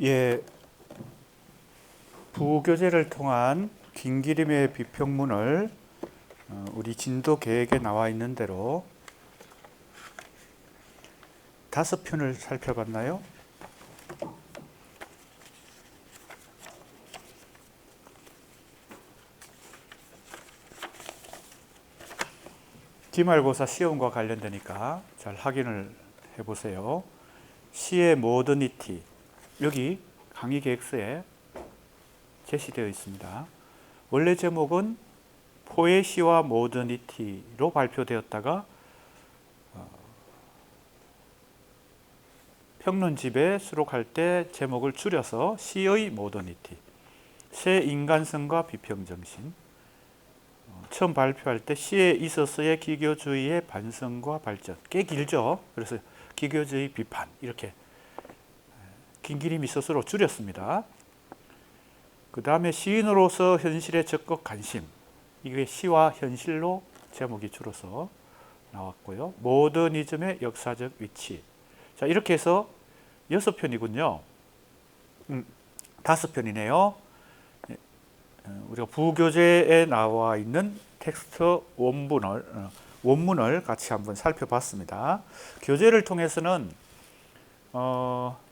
예, 부교재를 통한 긴기림의 비평문을 우리 진도 계획에 나와 있는 대로 5편을 살펴봤나요? 기말고사 시험과 관련되니까 잘 확인을 해보세요. 시의 모더니티, 여기 강의 계획서에 제시되어 있습니다. 원래 제목은 포에시와 모더니티로 발표되었다가 평론집에 수록할 때 제목을 줄여서 시의 모더니티, 새 인간성과 비평정신, 처음 발표할 때 시에 있어서의 기교주의의 반성과 발전, 꽤 길죠. 그래서 기교주의 비판, 이렇게 긴기림이 스스로 줄였습니다. 그 다음에 시인으로서 현실에 적극 관심, 이게 시와 현실로 제목이 줄어서 나왔고요. 모더니즘의 역사적 위치. 자, 이렇게 해서 6편이군요. 5편이네요. 우리가 부교재에 나와 있는 텍스트 원문을 같이 한번 살펴봤습니다. 교재를 통해서는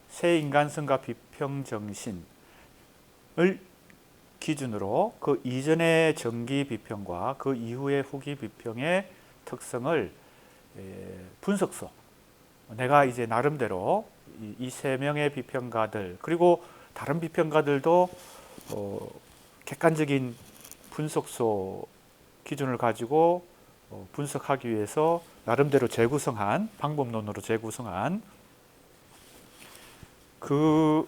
새 인간성과 비평정신을 기준으로 그 이전의 정기 비평과 그 이후의 후기 비평의 특성을 분석서, 내가 이제 나름대로 이 3명의 비평가들 그리고 다른 비평가들도 객관적인 분석소 기준을 가지고 분석하기 위해서 나름대로 재구성한, 방법론으로 재구성한 그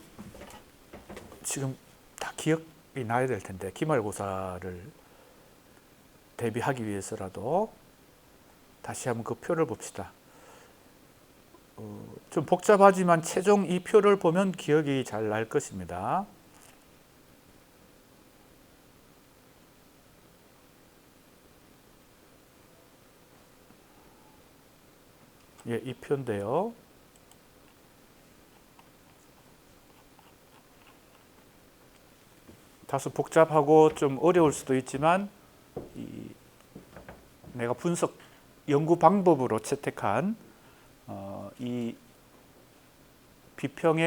지금 다 기억이 나야 될 텐데, 기말고사를 대비하기 위해서라도 다시 한번 그 표를 봅시다. 좀 복잡하지만 최종 이 표를 보면 기억이 잘 날 것입니다. 예, 이 표인데요. 다소 복잡하고 좀 어려울 수도 있지만 내가 분석 연구 방법으로 채택한 이 비평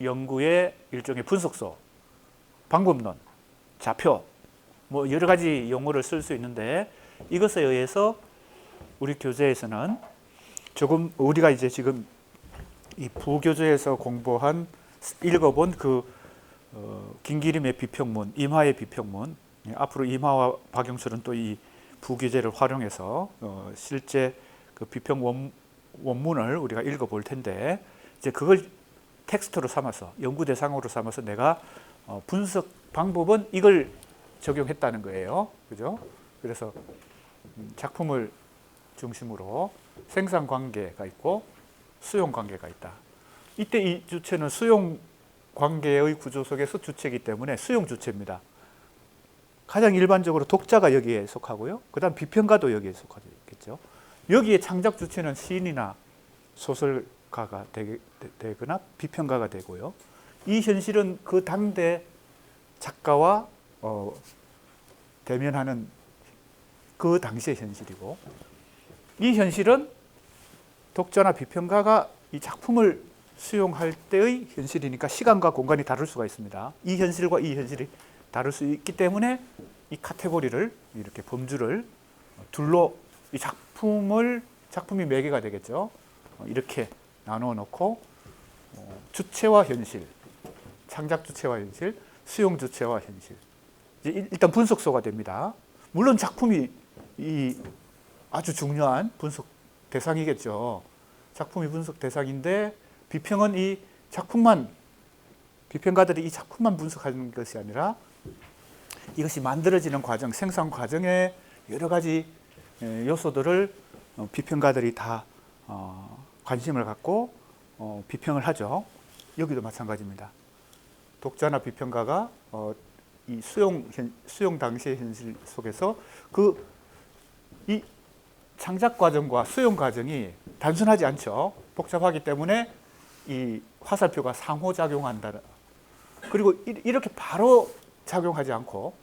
연구의 일종의 분석서, 방법론, 좌표, 뭐 여러 가지 용어를 쓸 수 있는데, 이것에 의해서 우리 교재에서는 조금 우리가 이제 지금 이 부교재에서 공부한, 읽어본 그 긴기림의 비평문, 임하의 비평문, 앞으로 임하와 박영철은 또 이 부교재를 활용해서 실제 그 비평 원문을 우리가 읽어볼 텐데, 이제 그걸 텍스트로 삼아서, 연구 대상으로 삼아서 내가 분석 방법은 이걸 적용했다는 거예요. 그죠? 그래서 작품을 중심으로 생산 관계가 있고 수용 관계가 있다. 이때 이 주체는 수용 관계의 구조 속에서 주체이기 때문에 수용 주체입니다. 가장 일반적으로 독자가 여기에 속하고요. 그 다음 비평가도 여기에 속하겠죠. 여기에 창작 주체는 시인이나 소설가가 되거나 비평가가 되고요. 이 현실은 그 당대 작가와 대면하는 그 당시의 현실이고, 이 현실은 독자나 비평가가 이 작품을 수용할 때의 현실이니까 시간과 공간이 다를 수가 있습니다. 이 현실과 이 현실이 다를 수 있기 때문에 이 카테고리를, 이렇게 범주를 둘로 이 작품이 매개가 되겠죠. 이렇게 나누어 놓고 주체와 현실, 창작 주체와 현실, 수용 주체와 현실, 일단 분석소가 됩니다. 물론 작품이 이 아주 중요한 분석 대상이겠죠. 작품이 분석 대상인데, 비평은 이 작품만, 비평가들이 이 작품만 분석하는 것이 아니라 이것이 만들어지는 과정, 생산 과정의 여러 가지 요소들을 비평가들이 다 관심을 갖고 비평을 하죠. 여기도 마찬가지입니다. 독자나 비평가가 이 수용 당시의 현실 속에서 이 창작 과정과 수용 과정이 단순하지 않죠. 복잡하기 때문에 이 화살표가 상호작용한다. 그리고 이렇게 바로 작용하지 않고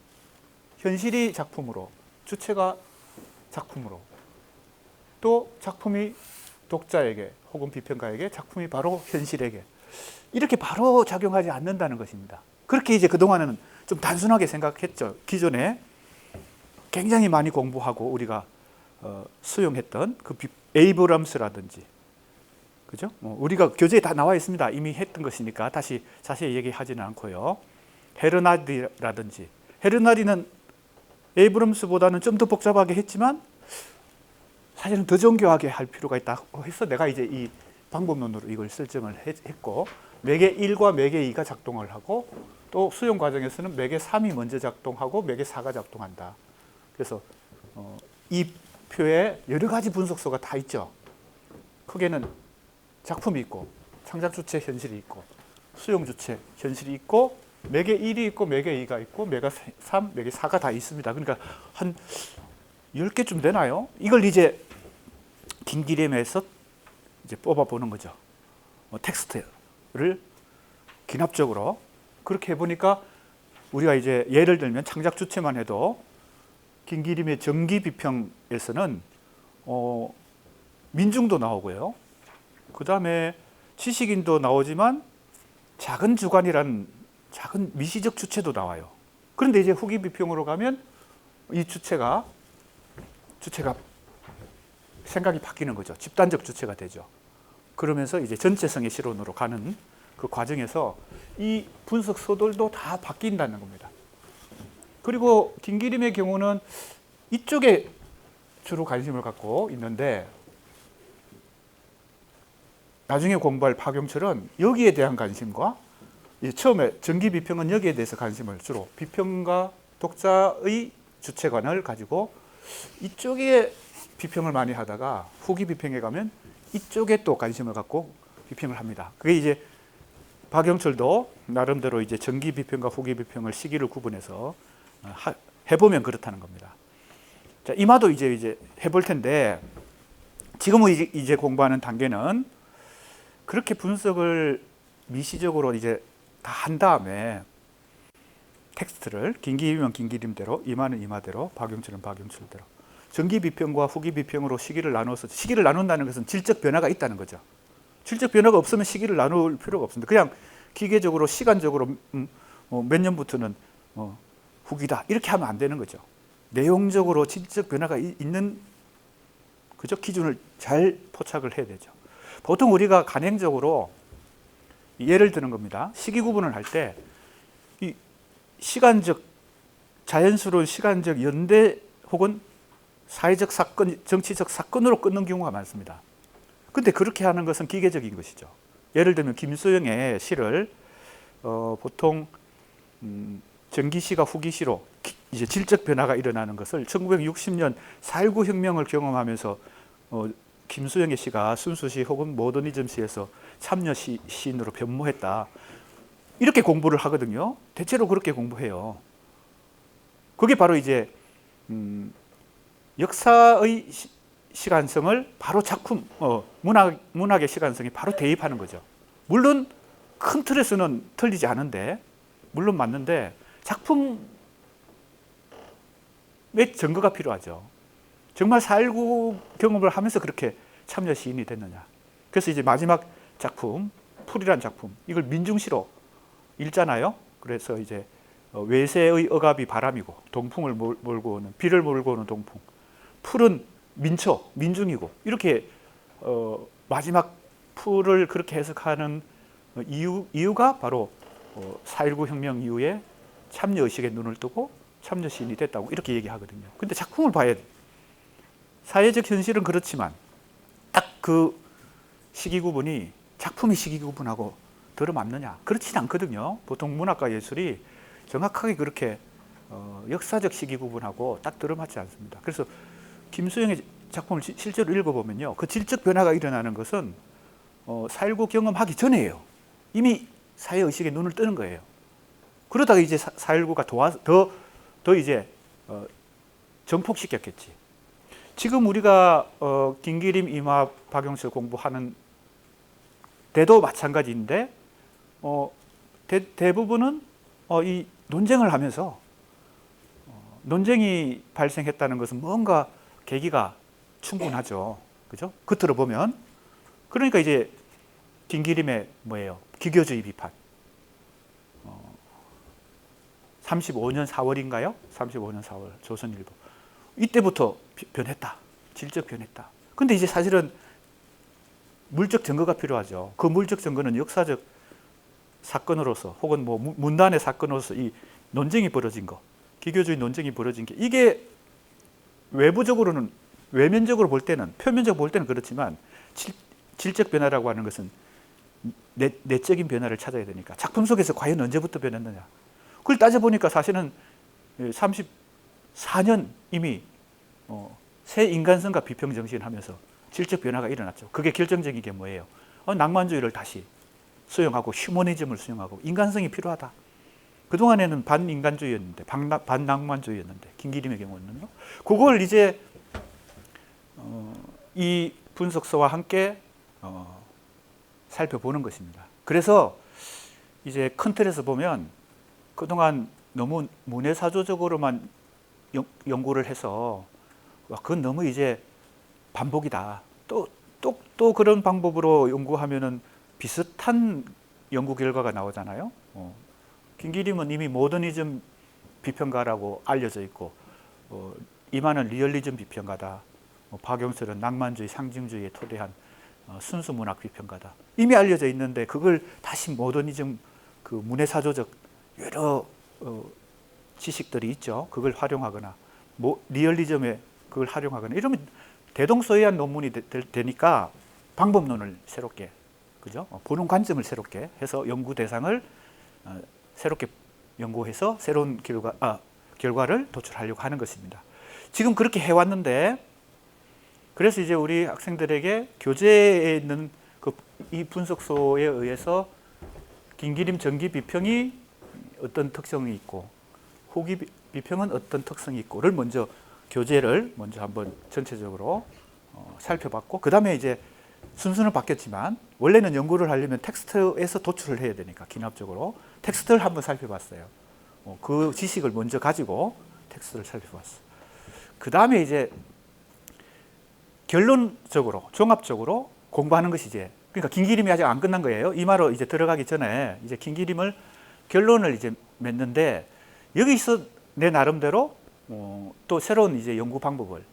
현실이 작품으로, 주체가 작품으로, 또 작품이 독자에게 혹은 비평가에게, 작품이 바로 현실에게 이렇게 바로 작용하지 않는다는 것입니다. 그렇게 이제 그동안은 좀 단순하게 생각했죠. 기존에 굉장히 많이 공부하고 우리가 수용했던 그 에이브럼스라든지, 그죠? 우리가 교재에 다 나와 있습니다. 이미 했던 것이니까 다시 자세히 얘기하지는 않고요. 헤르나디라든지, 헤르나디는 에이브럼스보다는 좀 더 복잡하게 했지만 사실은 더 정교하게 할 필요가 있다고 해서 내가 이제 이 방법론으로 이걸 설정을 했고, 매개 1과 매개 2가 작동을 하고, 또 수용 과정에서는 매개 3이 먼저 작동하고 매개 4가 작동한다. 그래서 이 표에 여러 가지 분석소가 다 있죠. 크게는 작품이 있고, 창작 주체 현실이 있고, 수용 주체 현실이 있고, 매개 1이 있고, 매개 2가 있고, 매개 3, 매개 4가 다 있습니다. 그러니까 한 10개쯤 되나요? 이걸 이제 긴기림에서 이제 뽑아보는 거죠. 텍스트를 기납적으로 그렇게 해보니까 우리가 이제 예를 들면 창작 주체만 해도 긴기림의 정기 비평에서는 민중도 나오고요. 그 다음에 지식인도 나오지만 작은 주관이라는 작은 미시적 주체도 나와요. 그런데 이제 후기 비평으로 가면 이 주체가 생각이 바뀌는 거죠. 집단적 주체가 되죠. 그러면서 이제 전체성의 실론으로 가는 그 과정에서 이 분석서들도 다 바뀐다는 겁니다. 그리고 긴기림의 경우는 이쪽에 주로 관심을 갖고 있는데, 나중에 공부할 박용철은 여기에 대한 관심과, 처음에 정기 비평은 여기에 대해서 관심을 주로, 비평과 독자의 주체관을 가지고 이쪽에 비평을 많이 하다가 후기 비평에 가면 이쪽에 또 관심을 갖고 비평을 합니다. 그게 이제 박영철도 나름대로 이제 정기 비평과 후기 비평을 시기를 구분해서 해보면 그렇다는 겁니다. 자, 이마도 이제 해볼 텐데, 지금은 이제 공부하는 단계는 그렇게 분석을 미시적으로 이제 다 한 다음에 텍스트를 긴기림은 긴기림대로, 이마는 이마대로, 박용철은 박용철대로 정기 비평과 후기 비평으로 시기를 나눠서, 시기를 나눈다는 것은 질적 변화가 있다는 거죠. 질적 변화가 없으면 시기를 나눌 필요가 없습니다. 그냥 기계적으로 시간적으로 몇 년부터는 후기다 이렇게 하면 안 되는 거죠. 내용적으로 질적 변화가 있는, 그죠? 기준을 잘 포착을 해야 되죠. 보통 우리가 간행적으로 예를 드는 겁니다. 시기 구분을 할 때 이 시간적, 자연스러운 시간적 연대 혹은 사회적 사건, 정치적 사건으로 끊는 경우가 많습니다. 근데 그렇게 하는 것은 기계적인 것이죠. 예를 들면 김수영의 시를 보통 정기시가 후기시로 이제 질적 변화가 일어나는 것을 1960년 4.19 혁명을 경험하면서 김수영의 시가 순수시 혹은 모더니즘 시에서 참여 시인으로 변모했다. 이렇게 공부를 하거든요. 대체로 그렇게 공부해요. 그게 바로 이제 역사의 시간성을 바로 작품, 문학의 시간성이 바로 대입하는 거죠. 물론 큰 틀에서는 틀리지 않은데, 물론 맞는데 작품의 증거가 필요하죠. 정말 4.19 경험을 하면서 그렇게 참여 시인이 됐느냐. 그래서 이제 마지막 작품, 풀이란 작품, 이걸 민중시로 읽잖아요. 그래서 이제 외세의 억압이 바람이고 동풍을 몰고 오는, 비를 몰고 오는 동풍, 풀은 민초, 민중이고, 이렇게 마지막 풀을 그렇게 해석하는 이유가 바로 4.19 혁명 이후에 참여의식에 눈을 뜨고 참여 시인이 됐다고 이렇게 얘기하거든요. 근데 작품을 봐야 돼. 사회적 현실은 그렇지만 딱 그 시기 구분이 작품의 시기 구분하고 들어맞느냐? 그렇지는 않거든요. 보통 문학과 예술이 정확하게 그렇게 역사적 시기 구분하고 딱 들어맞지 않습니다. 그래서 김수영의 작품을 실제로 읽어보면요, 그 질적 변화가 일어나는 것은 4.19 경험하기 전에예요. 이미 사회의식에 눈을 뜨는 거예요. 그러다가 이제 4.19가 더 이제 정폭시켰겠지. 지금 우리가 긴기림, 이마, 박용철 공부하는 대도 마찬가지인데 대부분은 이 논쟁을 하면서 논쟁이 발생했다는 것은 뭔가 계기가 충분하죠. 그죠? 겉으로 보면. 그러니까 이제 김기림의 뭐예요? 기교주의 비판. 35년 4월인가요? 35년 4월 조선일보. 이때부터 변했다. 질적 변했다. 근데 이제 사실은 물적 증거가 필요하죠. 그 물적 증거는 역사적 사건으로서 혹은 뭐 문단의 사건으로서 이 논쟁이 벌어진 거, 기교주의 논쟁이 벌어진 게 이게 외부적으로는 외면적으로 볼 때는 표면적으로 볼 때는 그렇지만 질적 변화라고 하는 것은 내적인 변화를 찾아야 되니까 작품 속에서 과연 언제부터 변했느냐. 그걸 따져보니까 사실은 34년 이미 새 인간성과 비평정신을 하면서 질적 변화가 일어났죠. 그게 결정적인 게 뭐예요? 낭만주의를 다시 수용하고 휴머니즘을 수용하고 인간성이 필요하다. 그동안에는 반인간주의였는데 반낭만주의였는데 김기림의 경우는요. 그걸 이제 이 분석서와 함께 살펴보는 것입니다. 그래서 이제 큰 틀에서 보면 그동안 너무 문해사조적으로만 연구를 해서 그건 너무 이제 반복이다. 또 그런 방법으로 연구하면은 비슷한 연구 결과가 나오잖아요. 김기림은 이미 모더니즘 비평가라고 알려져 있고 이만은 리얼리즘 비평가다. 박용철은 낭만주의, 상징주의에 토대한 순수 문학 비평가다. 이미 알려져 있는데 그걸 다시 모더니즘 그 문해사조적 여러 지식들이 있죠. 그걸 활용하거나 리얼리즘에 그걸 활용하거나 이러면 대동소이한 논문이 되니까 방법론을 새롭게, 그죠? 보는 관점을 새롭게 해서 연구 대상을 새롭게 연구해서 새로운 결과를 도출하려고 하는 것입니다. 지금 그렇게 해왔는데 그래서 이제 우리 학생들에게 교재에 있는 이 분석서에 의해서 김기림 전기 비평이 어떤 특성이 있고 후기 비평은 어떤 특성이 있고를 먼저 교재를 먼저 한번 전체적으로 살펴봤고 그 다음에 이제 순서는 바뀌었지만 원래는 연구를 하려면 텍스트에서 도출을 해야 되니까 기납적으로 텍스트를 한번 살펴봤어요. 그 지식을 먼저 가지고 텍스트를 살펴봤어요. 그 다음에 이제 결론적으로 종합적으로 공부하는 것이 이제 그러니까 김기림이 아직 안 끝난 거예요. 이마로 이제 들어가기 전에 이제 김기림을 결론을 이제 맺는데 여기서 내 나름대로 또 새로운 이제 연구 방법을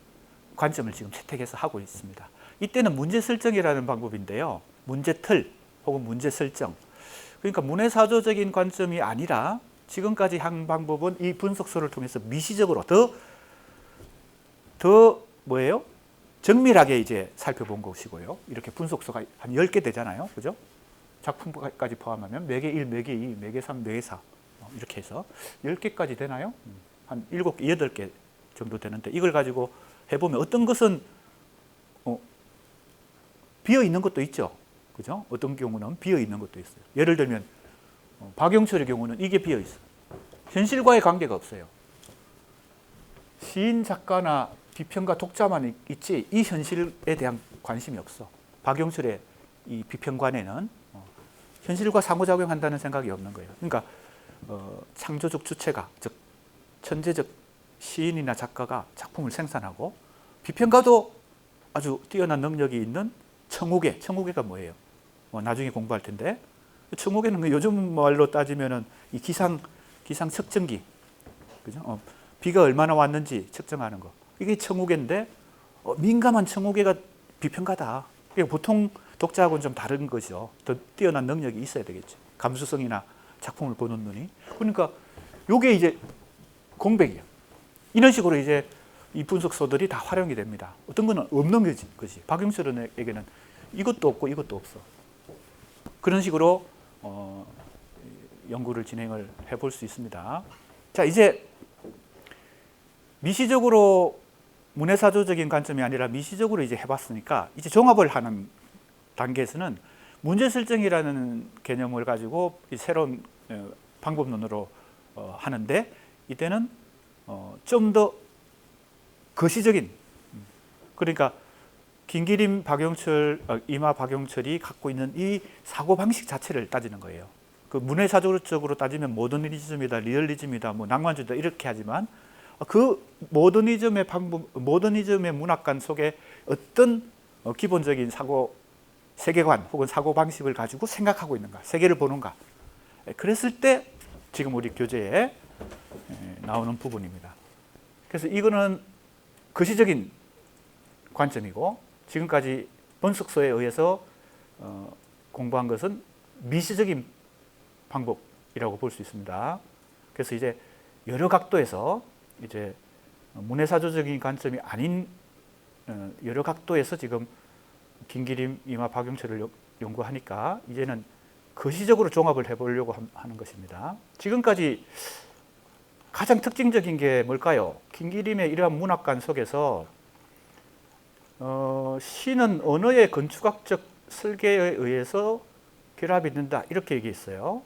관점을 지금 채택해서 하고 있습니다. 이때는 문제 설정이라는 방법인데요. 문제틀 혹은 문제 설정. 그러니까 문해사조적인 관점이 아니라 지금까지 한 방법은 이 분석서를 통해서 미시적으로 더 뭐예요? 정밀하게 이제 살펴본 것이고요. 이렇게 분석서가 한 10개 되잖아요. 그죠? 작품까지 포함하면 매개 1, 매개 2, 매개 3, 매개 4 이렇게 해서 10개까지 되나요? 한 7개, 8개 정도 되는데 이걸 가지고 해보면 어떤 것은 비어 있는 것도 있죠. 그죠? 어떤 경우는 비어 있는 것도 있어요. 예를 들면 박용철의 경우는 이게 비어 있어요. 현실과의 관계가 없어요. 시인, 작가나 비평가, 독자만 있지 이 현실에 대한 관심이 없어. 박용철의 이 비평관에는 현실과 상호작용한다는 생각이 없는 거예요. 그러니까 창조적 주체가, 즉 천재적 시인이나 작가가 작품을 생산하고 비평가도 아주 뛰어난 능력이 있는 청우계가 뭐예요? 나중에 공부할 텐데 청우계는 요즘 말로 따지면은 이 기상 측정기, 그죠? 비가 얼마나 왔는지 측정하는 거. 이게 청우계인데 민감한 청우계가 비평가다. 보통 독자하고는 좀 다른 거죠. 더 뛰어난 능력이 있어야 되겠죠. 감수성이나 작품을 보는 눈이. 그러니까 이게 이제 공백이에요. 이런 식으로 이제 이 분석서들이 다 활용이 됩니다. 어떤 거는 없는 거지. 박용철에게는 이것도 없고 이것도 없어. 그런 식으로 연구를 진행을 해볼 수 있습니다. 자, 이제 미시적으로 문해사조적인 관점이 아니라 미시적으로 이제 해봤으니까 이제 종합을 하는 단계에서는 문제 설정이라는 개념을 가지고 새로운 방법론으로 하는데 이때는 좀 더 거시적인, 그러니까 김기림, 박용철, 이마 박용철이 갖고 있는 이 사고 방식 자체를 따지는 거예요. 그 문해사적으로 따지면 모더니즘이다, 리얼리즘이다, 뭐 낭만주의다 이렇게 하지만 그 모더니즘의 방법, 모더니즘의 문학관 속에 어떤 기본적인 사고 세계관 혹은 사고 방식을 가지고 생각하고 있는가, 세계를 보는가. 그랬을 때 지금 우리 교재에 나오는 부분입니다. 그래서 이거는 거시적인 관점이고 지금까지 번석서에 의해서 공부한 것은 미시적인 방법이라고 볼 수 있습니다. 그래서 이제 여러 각도에서 이제 문해사조적인 관점이 아닌 여러 각도에서 지금 김기림, 이마 박용철을 연구하니까 이제는 거시적으로 종합을 해보려고 하는 것입니다. 지금까지 가장 특징적인 게 뭘까요? 김기림의 이러한 문학관 속에서 시는 언어의 건축학적 설계에 의해서 결합이 된다 이렇게 얘기했어요.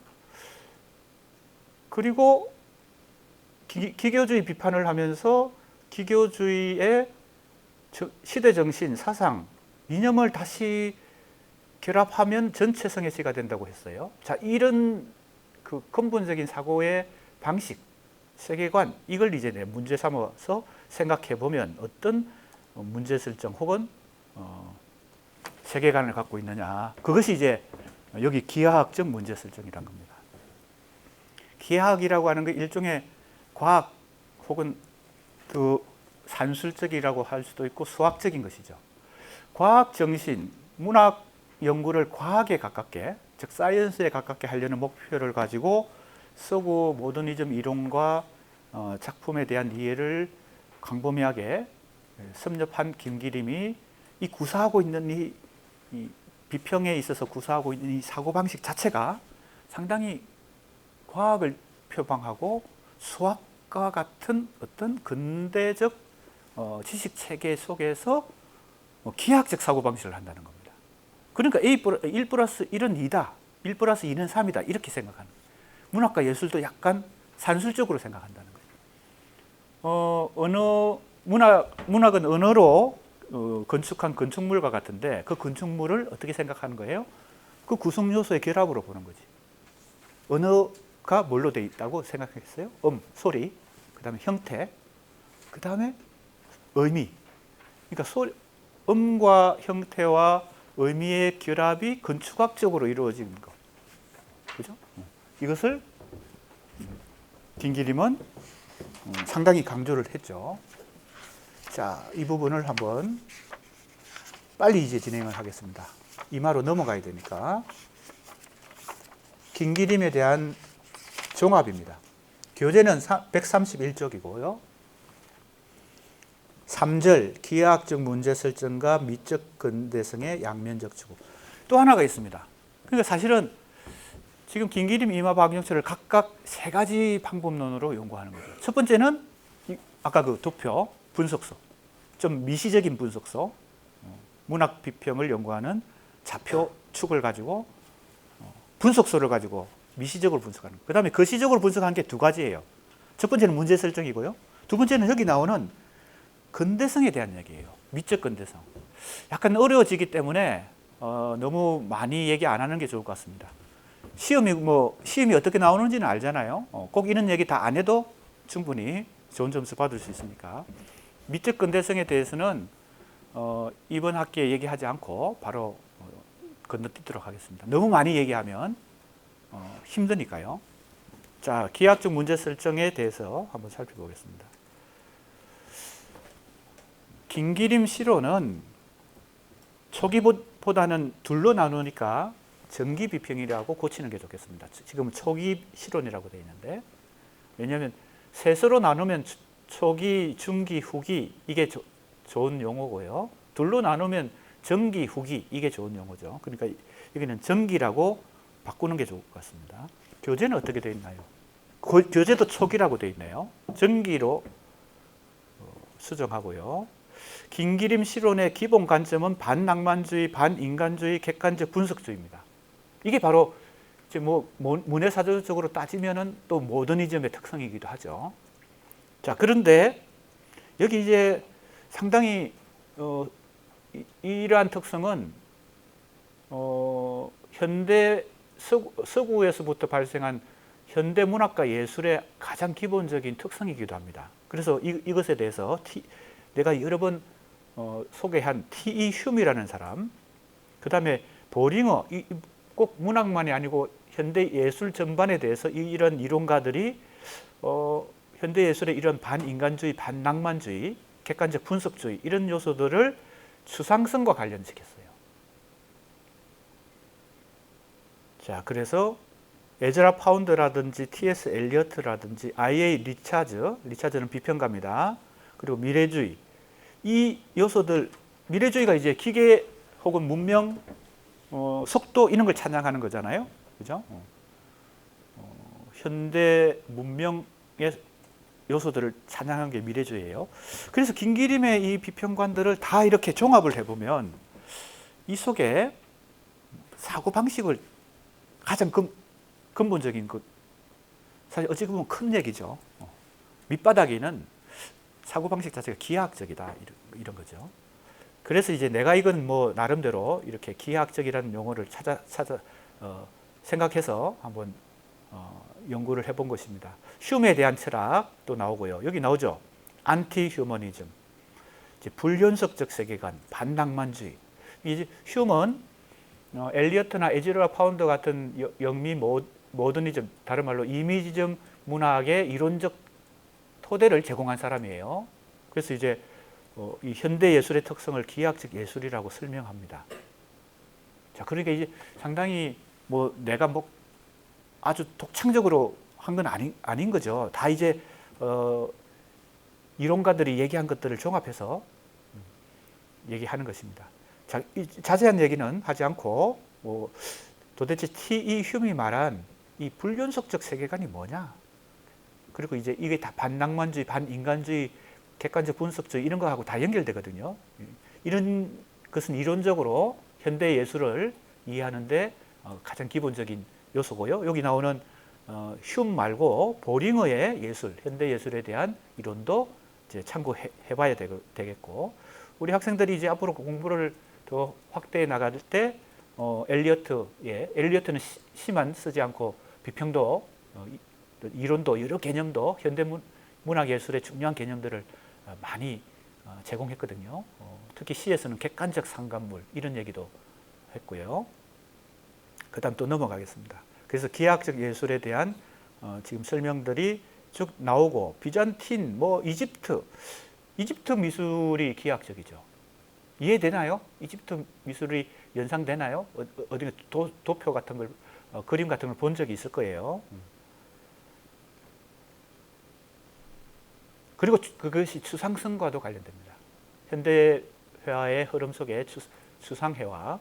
그리고 기교주의 비판을 하면서 기교주의의 시대정신, 사상, 이념을 다시 결합하면 전체성의 시가 된다고 했어요. 자, 이런 그 근본적인 사고의 방식, 세계관, 이걸 이제 문제 삼아서 생각해 보면 어떤 문제 설정 혹은 세계관을 갖고 있느냐. 그것이 이제 여기 기하학적 문제 설정이란 겁니다. 기하학이라고 하는 게 일종의 과학 혹은 그 산술적이라고 할 수도 있고 수학적인 것이죠. 과학 정신, 문학 연구를 과학에 가깝게, 즉 사이언스에 가깝게 하려는 목표를 가지고 서구 모더니즘 이론과 작품에 대한 이해를 광범위하게 섭렵한 김기림이 이 구사하고 있는 이 비평에 있어서 구사하고 있는 이 사고방식 자체가 상당히 과학을 표방하고 수학과 같은 어떤 근대적 지식 체계 속에서 기하학적 사고방식을 한다는 겁니다. 그러니까 1 플러스 1은 2다, 1 플러스 2는 3이다 이렇게 생각하는 거예요. 문학과 예술도 약간 산술적으로 생각한다는 거예요. 문학은 언어로 건축한 건축물과 같은데 그 건축물을 어떻게 생각하는 거예요? 그 구성 요소의 결합으로 보는 거지. 언어가 뭘로 되어 있다고 생각했어요? 소리, 그 다음에 형태, 그 다음에 의미. 그러니까 음과 형태와 의미의 결합이 건축학적으로 이루어진 거. 그죠? 이것을 김기림은 상당히 강조를 했죠. 자, 이 부분을 한번 빨리 이제 진행을 하겠습니다. 이마로 넘어가야 되니까. 김기림에 대한 종합입니다. 교재는 131쪽이고요. 3절 기하학적 문제 설정과 미적 근대성의 양면적 추구. 또 하나가 있습니다. 그러니까 사실은 지금 김기림, 이마 박용철을 각각 세 가지 방법론으로 연구하는 거죠. 첫 번째는 아까 그 도표, 분석서, 좀 미시적인 분석서, 문학 비평을 연구하는 좌표 축을 가지고 분석서를 가지고 미시적으로 분석하는 거예요. 그 다음에 거시적으로 분석하는 게 두 가지예요. 첫 번째는 문제 설정이고요. 두 번째는 여기 나오는 근대성에 대한 얘기예요. 미적 근대성. 약간 어려워지기 때문에 너무 많이 얘기 안 하는 게 좋을 것 같습니다. 시험이 어떻게 나오는지는 알잖아요. 꼭 이런 얘기 다 안 해도 충분히 좋은 점수 받을 수 있으니까. 미적 근대성에 대해서는 이번 학기에 얘기하지 않고 바로 건너뛰도록 하겠습니다. 너무 많이 얘기하면 힘드니까요. 자, 기하학적 문제 설정에 대해서 한번 살펴보겠습니다. 김기림 시로는 초기보다는 둘로 나누니까 정기 비평이라고 고치는 게 좋겠습니다. 지금은 초기 시론이라고 되어 있는데, 왜냐하면 셋으로 나누면 초기, 중기, 후기 이게 좋은 용어고요. 둘로 나누면 정기, 후기 이게 좋은 용어죠. 그러니까 여기는 정기라고 바꾸는 게 좋을 것 같습니다. 교재는 어떻게 되어 있나요? 교재도 초기라고 되어 있네요. 정기로 수정하고요. 김기림 시론의 기본 관점은 반낭만주의, 반인간주의, 객관적 분석주의입니다. 이게 바로 이제 문해사조적으로 따지면은 또 모더니즘의 특성이기도 하죠. 자, 그런데 여기 이제 상당히 이러한 특성은 현대 서구에서부터 발생한 현대 문학과 예술의 가장 기본적인 특성이기도 합니다. 그래서 이것에 대해서 내가 여러 번 소개한 T.E. 흉이라는 사람, 그 다음에 보링어, 꼭 문학만이 아니고 현대 예술 전반에 대해서 이런 이론가들이 현대 예술의 이런 반인간주의, 반낭만주의, 객관적 분석주의 이런 요소들을 추상성과 관련시켰어요. 자, 그래서 에즈라 파운드라든지 T.S. 엘리어트라든지 I.A. 리차즈는 비평가입니다. 그리고 미래주의, 이 요소들, 미래주의가 이제 기계 혹은 문명, 속도 이런 걸 찬양하는 거잖아요. 그죠? 현대 문명의 요소들을 찬양한 게 미래주의예요. 그래서 김기림의 이 비평관들을 다 이렇게 종합을 해보면 이 속에 사고방식을 가장 근본적인 것, 사실 어찌 보면 큰 얘기죠. 밑바닥에는 사고방식 자체가 기하학적이다 이런 거죠. 그래서 이제 내가 이건 뭐 나름대로 이렇게 기하학적이라는 용어를 생각해서 한번 연구를 해본 것입니다. 흉에 대한 철학도 나오고요. 여기 나오죠. 안티 휴머니즘, 불연속적 세계관, 반낭만주의. 이제 흉은 엘리어트나 에즈라 파운드 같은 영미 모더니즘, 다른 말로 이미지적 문학의 이론적 토대를 제공한 사람이에요. 그래서 이제 이 현대 예술의 특성을 기하학적 예술이라고 설명합니다. 자, 그러니까 이제 상당히 뭐 내가 뭐 아주 독창적으로 한 건 아닌 거죠. 다 이제 이론가들이 얘기한 것들을 종합해서 얘기하는 것입니다. 자, 자세한 얘기는 하지 않고 도대체 T.E. 흉이 말한 이 불연속적 세계관이 뭐냐? 그리고 이제 이게 다 반낭만주의, 반인간주의, 객관적 분석주의 이런 거하고 다 연결되거든요. 이런 것은 이론적으로 현대 예술을 이해하는데 가장 기본적인 요소고요. 여기 나오는 흉 말고 보링어의 예술, 현대 예술에 대한 이론도 이제 참고해봐야 되겠고, 우리 학생들이 이제 앞으로 공부를 더 확대해 나갈 때 엘리어트는 시만 쓰지 않고 비평도, 이론도, 여러 개념도 현대 문학 예술의 중요한 개념들을 많이 제공했거든요. 특히 시에서는 객관적 상관물 이런 얘기도 했고요. 그 다음 또 넘어가겠습니다. 그래서 기하학적 예술에 대한 지금 설명들이 쭉 나오고, 비잔틴, 뭐 이집트 미술이 기하학적이죠. 이해되나요? 이집트 미술이 연상되나요? 어디 도표 같은 걸, 그림 같은 걸 본 적이 있을 거예요. 그리고 그것이 추상성과도 관련됩니다. 현대회화의 흐름 속에 추상회화.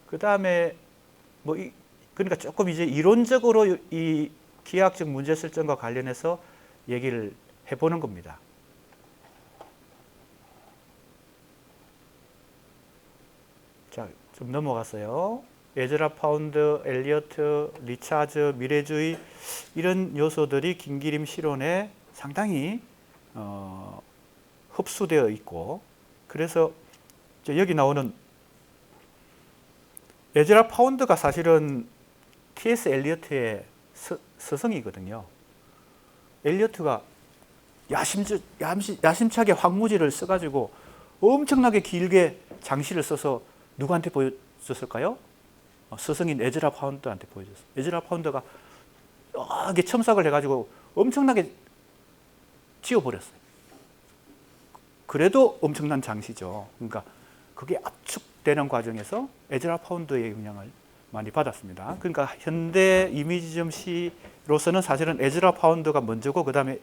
그 다음에 그러니까 조금 이제 이론적으로 이 기하학적 문제 설정과 관련해서 얘기를 해보는 겁니다. 자, 좀 넘어갔어요. 에즈라 파운드, 엘리어트, 리차즈, 미래주의 이런 요소들이 김기림 실론에 상당히 흡수되어 있고, 그래서 여기 나오는 에즈라 파운드가 사실은 T.S. 엘리어트의 스승이거든요. 엘리어트가 야심차게 황무지를 써가지고 엄청나게 길게 장시를 써서 누구한테 보여줬을까요? 스승인 에즈라 파운드한테 보여줬어요. 에즈라 파운드가 이게 첨삭을 해가지고 엄청나게 지워버렸어요. 그래도 엄청난 장시죠. 그러니까 그게 압축되는 과정에서 에즈라 파운드의 영향을 많이 받았습니다. 그러니까 현대 이미지점 시로서는 사실은 에즈라 파운드가 먼저고 그 다음에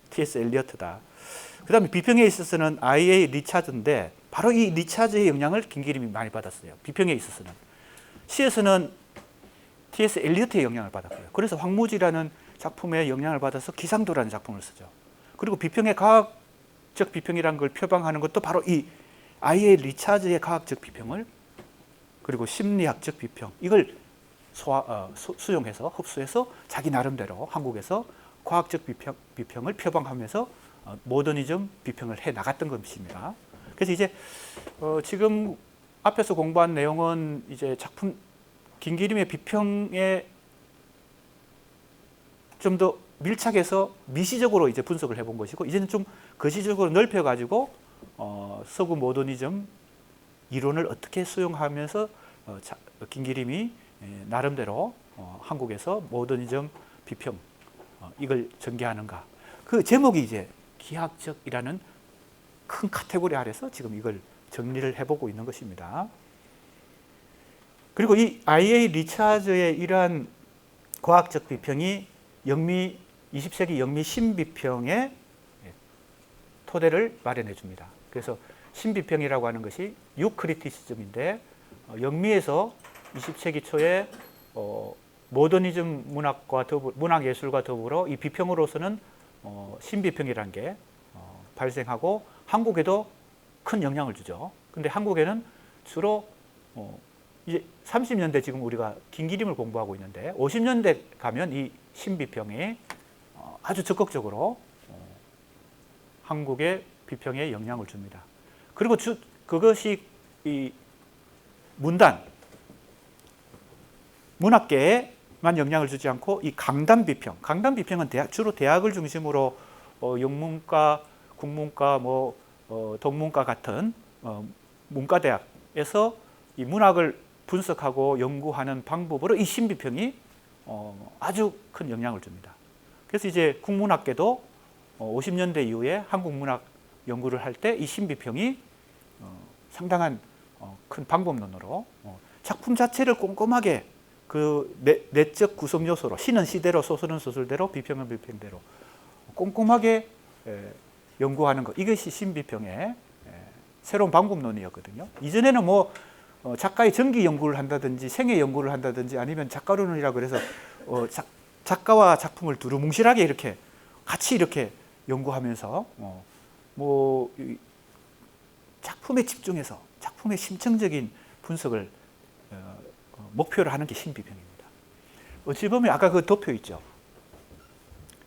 T.S. 엘리어트다. 그 다음에 비평에 있어서는 I.A. 리차즈인데 바로 이 리차즈의 영향을 김기림이 많이 받았어요. 비평에 있어서는. 시에서는 T.S. 엘리어트의 영향을 받았고요. 그래서 황무지라는 작품에 영향을 받아서 기상도라는 작품을 쓰죠. 그리고 비평의 과학적 비평이라는 걸 표방하는 것도 바로 이 I.A. 리차즈의 과학적 비평을, 그리고 심리학적 비평, 이걸 수용해서 흡수해서 자기 나름대로 한국에서 과학적 비평을 표방하면서 모더니즘 비평을 해 나갔던 것입니다. 그래서 이제 지금 앞에서 공부한 내용은 이제 작품 김기림의 비평에 좀 더 밀착해서 미시적으로 이제 분석을 해본 것이고, 이제는 좀 거시적으로 넓혀가지고 서구 모더니즘 이론을 어떻게 수용하면서 김기림이 나름대로 한국에서 모더니즘 비평 이걸 전개하는가. 그 제목이 이제 기하학적이라는 큰 카테고리 아래서 지금 이걸 정리를 해보고 있는 것입니다. 그리고 이 I.A. 리차즈의 이러한 과학적 비평이 20세기 영미 신비평의 토대를 마련해 줍니다. 그래서 신비평이라고 하는 것이 유크리티시즘인데, 영미에서 20세기 초에 모더니즘 문학 예술과 더불어 이 비평으로서는 신비평이라는 게 발생하고 한국에도 큰 영향을 주죠. 근데 한국에는 주로 이제 30년대 지금 우리가 김기림을 공부하고 있는데, 50년대 가면 이 신비평이 아주 적극적으로 한국의 비평에 영향을 줍니다. 그리고 그것이 이 문학계에만 영향을 주지 않고 이 강단 비평은 주로 대학을 중심으로 영문과, 국문과, 동문과 같은 문과대학에서 이 문학을 분석하고 연구하는 방법으로 이 신비평이 아주 큰 영향을 줍니다. 그래서 이제 국문학계도 50년대 이후에 한국 문학 연구를 할 때 이 신비평이 상당한 큰 방법론으로 작품 자체를 꼼꼼하게 그 내적 구성 요소로, 시는 시대로, 소설은 소설대로, 비평은 비평대로 꼼꼼하게 연구하는 것, 이것이 신비평의 새로운 방법론이었거든요. 이전에는 작가의 전기 연구를 한다든지 생애 연구를 한다든지 아니면 작가론이라고 해서 작가와 작품을 두루뭉실하게 이렇게 같이 이렇게 연구하면서 작품에 집중해서 작품의 심층적인 분석을 목표로 하는 게 신비평입니다. 어찌 보면 아까 그 도표 있죠.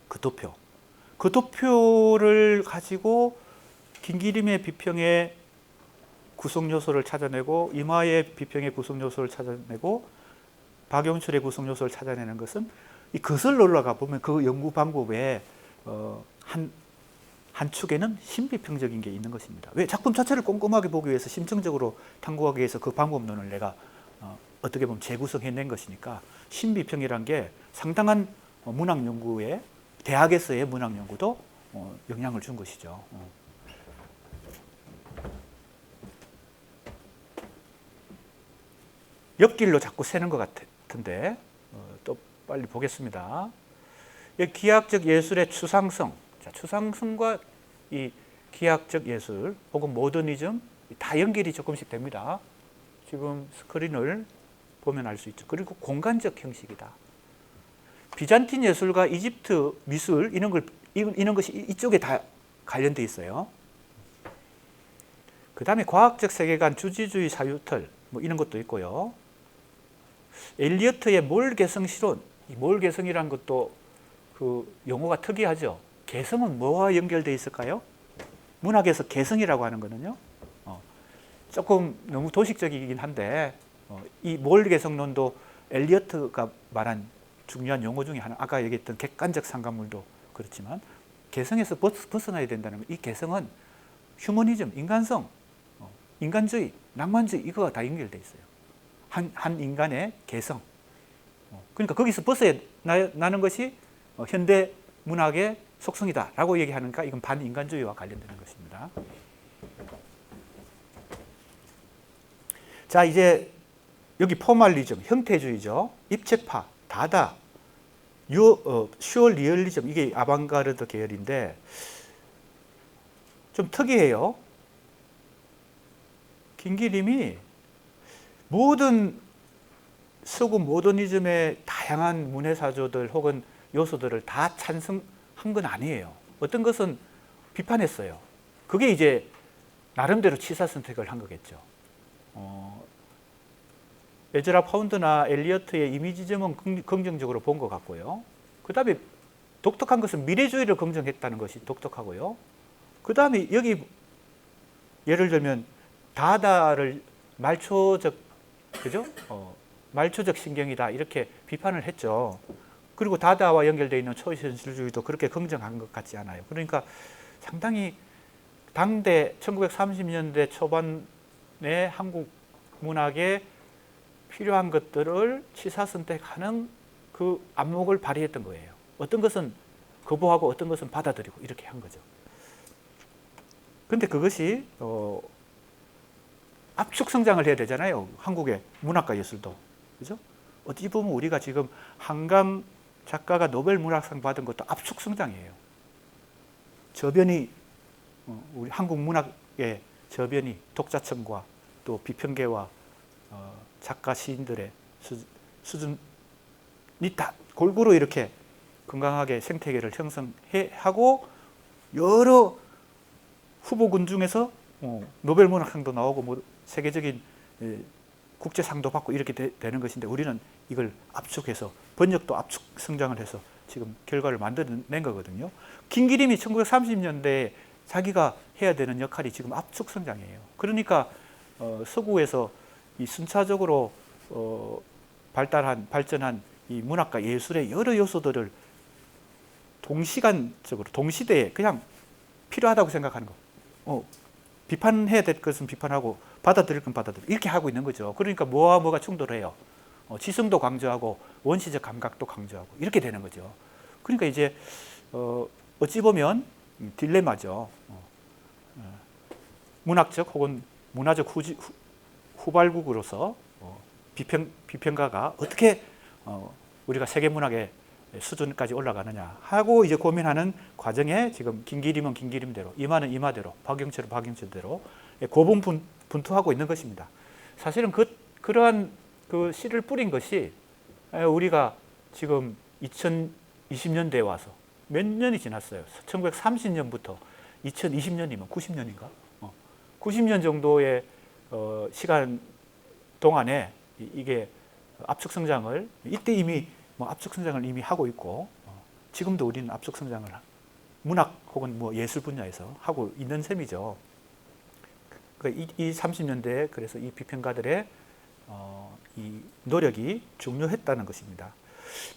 그 도표를 가지고 김기림의 비평의 구성 요소를 찾아내고, 이마의 비평의 구성 요소를 찾아내고, 박용철의 구성 요소를 찾아내는 것은 이 거슬러 올라가 보면 그 연구 방법의 한 축에는 신비평적인 게 있는 것입니다. 왜? 작품 자체를 꼼꼼하게 보기 위해서, 심층적으로 탐구하기 위해서 그 방법론을 내가 어떻게 보면 재구성해낸 것이니까 신비평이란 게 상당한 문학 연구에, 대학에서의 문학 연구도 영향을 준 것이죠. 옆길로 자꾸 새는 것 같은데 또 빨리 보겠습니다. 기하학적 예술의 추상성, 추상성과 이 기하학적 예술 혹은 모더니즘 다 연결이 조금씩 됩니다. 지금 스크린을 보면 알 수 있죠. 그리고 공간적 형식이다. 비잔틴 예술과 이집트 미술 이런 것이 이쪽에 다 관련돼 있어요. 그 다음에 과학적 세계관, 주지주의 사유틀 이런 것도 있고요. 엘리어트의 몰개성 실론, 이 몰개성이라는 것도 그 용어가 특이하죠. 개성은 뭐와 연결되어 있을까요? 문학에서 개성이라고 하는 거는요, 조금 너무 도식적이긴 한데 이 몰개성론도 엘리어트가 말한 중요한 용어 중에 하나, 아까 얘기했던 객관적 상관물도 그렇지만 개성에서 벗어나야 된다는 거. 이 개성은 휴머니즘, 인간성, 인간주의, 낭만주의 이거가 다 연결되어 있어요. 한 인간의 개성. 그러니까 거기서 벗어나는 것이 현대 문학의 속성이다라고 얘기하니까 이건 반인간주의와 관련되는 것입니다. 자, 이제 여기 포멀리즘, 형태주의죠. 입체파, 다다, 슈어리얼리즘, 이게 아방가르드 계열인데 좀 특이해요. 김기림이 모든 서구 모더니즘의 다양한 문해사조들 혹은 요소들을 다 찬성한 건 아니에요. 어떤 것은 비판했어요. 그게 이제 나름대로 치사 선택을 한 거겠죠. 에즈라 파운드나 엘리어트의 이미지즘은 긍정적으로 본 것 같고요. 그 다음에 독특한 것은 미래주의를 긍정했다는 것이 독특하고요. 그 다음에 여기 예를 들면 다다를 말초적, 그죠? 말초적 신경이다 이렇게 비판을 했죠. 그리고 다다와 연결되어 있는 초현실주의도 그렇게 긍정한 것 같지 않아요. 그러니까 상당히 당대 1930년대 초반에 한국 문학에 필요한 것들을 취사선택하는 그 안목을 발휘했던 거예요. 어떤 것은 거부하고 어떤 것은 받아들이고 이렇게 한 거죠. 근데 그것이 압축 성장을 해야 되잖아요. 한국의 문학과 예술도. 그죠? 어찌 보면 우리가 지금 한강 작가가 노벨 문학상 받은 것도 압축 성장이에요. 저변이 우리 한국 문학의 저변이 독자층과 또 비평계와 작가 시인들의 수준이 다 골고루 이렇게 건강하게 생태계를 형성해 하고 여러 후보군 중에서 노벨 문학상도 나오고 뭐 세계적인 국제상도 받고 이렇게 되는 것인데 우리는 이걸 압축해서 번역도 압축 성장을 해서 지금 결과를 만들어낸 거거든요. 김기림이 1930년대에 자기가 해야 되는 역할이 지금 압축 성장이에요. 그러니까 서구에서 이 순차적으로 발전한 이 문학과 예술의 여러 요소들을 동시간적으로 동시대에 그냥 필요하다고 생각하는 거. 비판해야 될 것은 비판하고 받아들일 건 받아들이고 이렇게 하고 있는 거죠. 그러니까 뭐와 뭐가 충돌해요. 지성도 강조하고 원시적 감각도 강조하고 이렇게 되는 거죠. 그러니까 이제 어찌 보면 딜레마죠. 문학적 혹은 문화적 후발국으로서 비평가가 어떻게 우리가 세계 문학의 수준까지 올라가느냐 하고 이제 고민하는 과정에 지금 김기림은 김기림대로, 이마는 이마대로, 박영철은 박영철대로 고분분투하고 있는 것입니다. 사실은 그러한 그 씨를 뿌린 것이 우리가 지금 2020년대에 와서 몇 년이 지났어요. 1930년부터 2020년이면 90년인가? 90년 정도의 시간 동안에 이게 압축 성장을 이때 이미 압축 성장을 이미 하고 있고 지금도 우리는 압축 성장을 문학 혹은 뭐 예술 분야에서 하고 있는 셈이죠. 그러니까 이 30년대에 그래서 이 비평가들의 이 노력이 중요했다는 것입니다.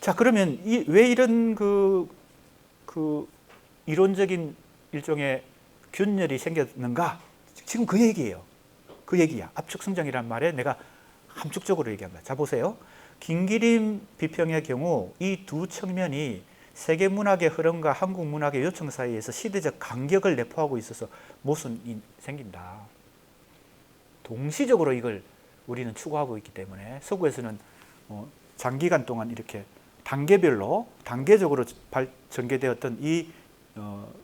자, 그러면 왜 이런 그 이론적인 일종의 균열이 생겼는가? 지금 그 얘기예요. 그 얘기야. 압축 성장이란 말에 내가 함축적으로 얘기한 거야. 자, 보세요. 김기림 비평의 경우 이 두 측면이 세계 문학의 흐름과 한국 문학의 요청 사이에서 시대적 간격을 내포하고 있어서 모순이 생긴다. 동시적으로 이걸 우리는 추구하고 있기 때문에 서구에서는 장기간 동안 이렇게 단계별로 단계적으로 전개되었던 이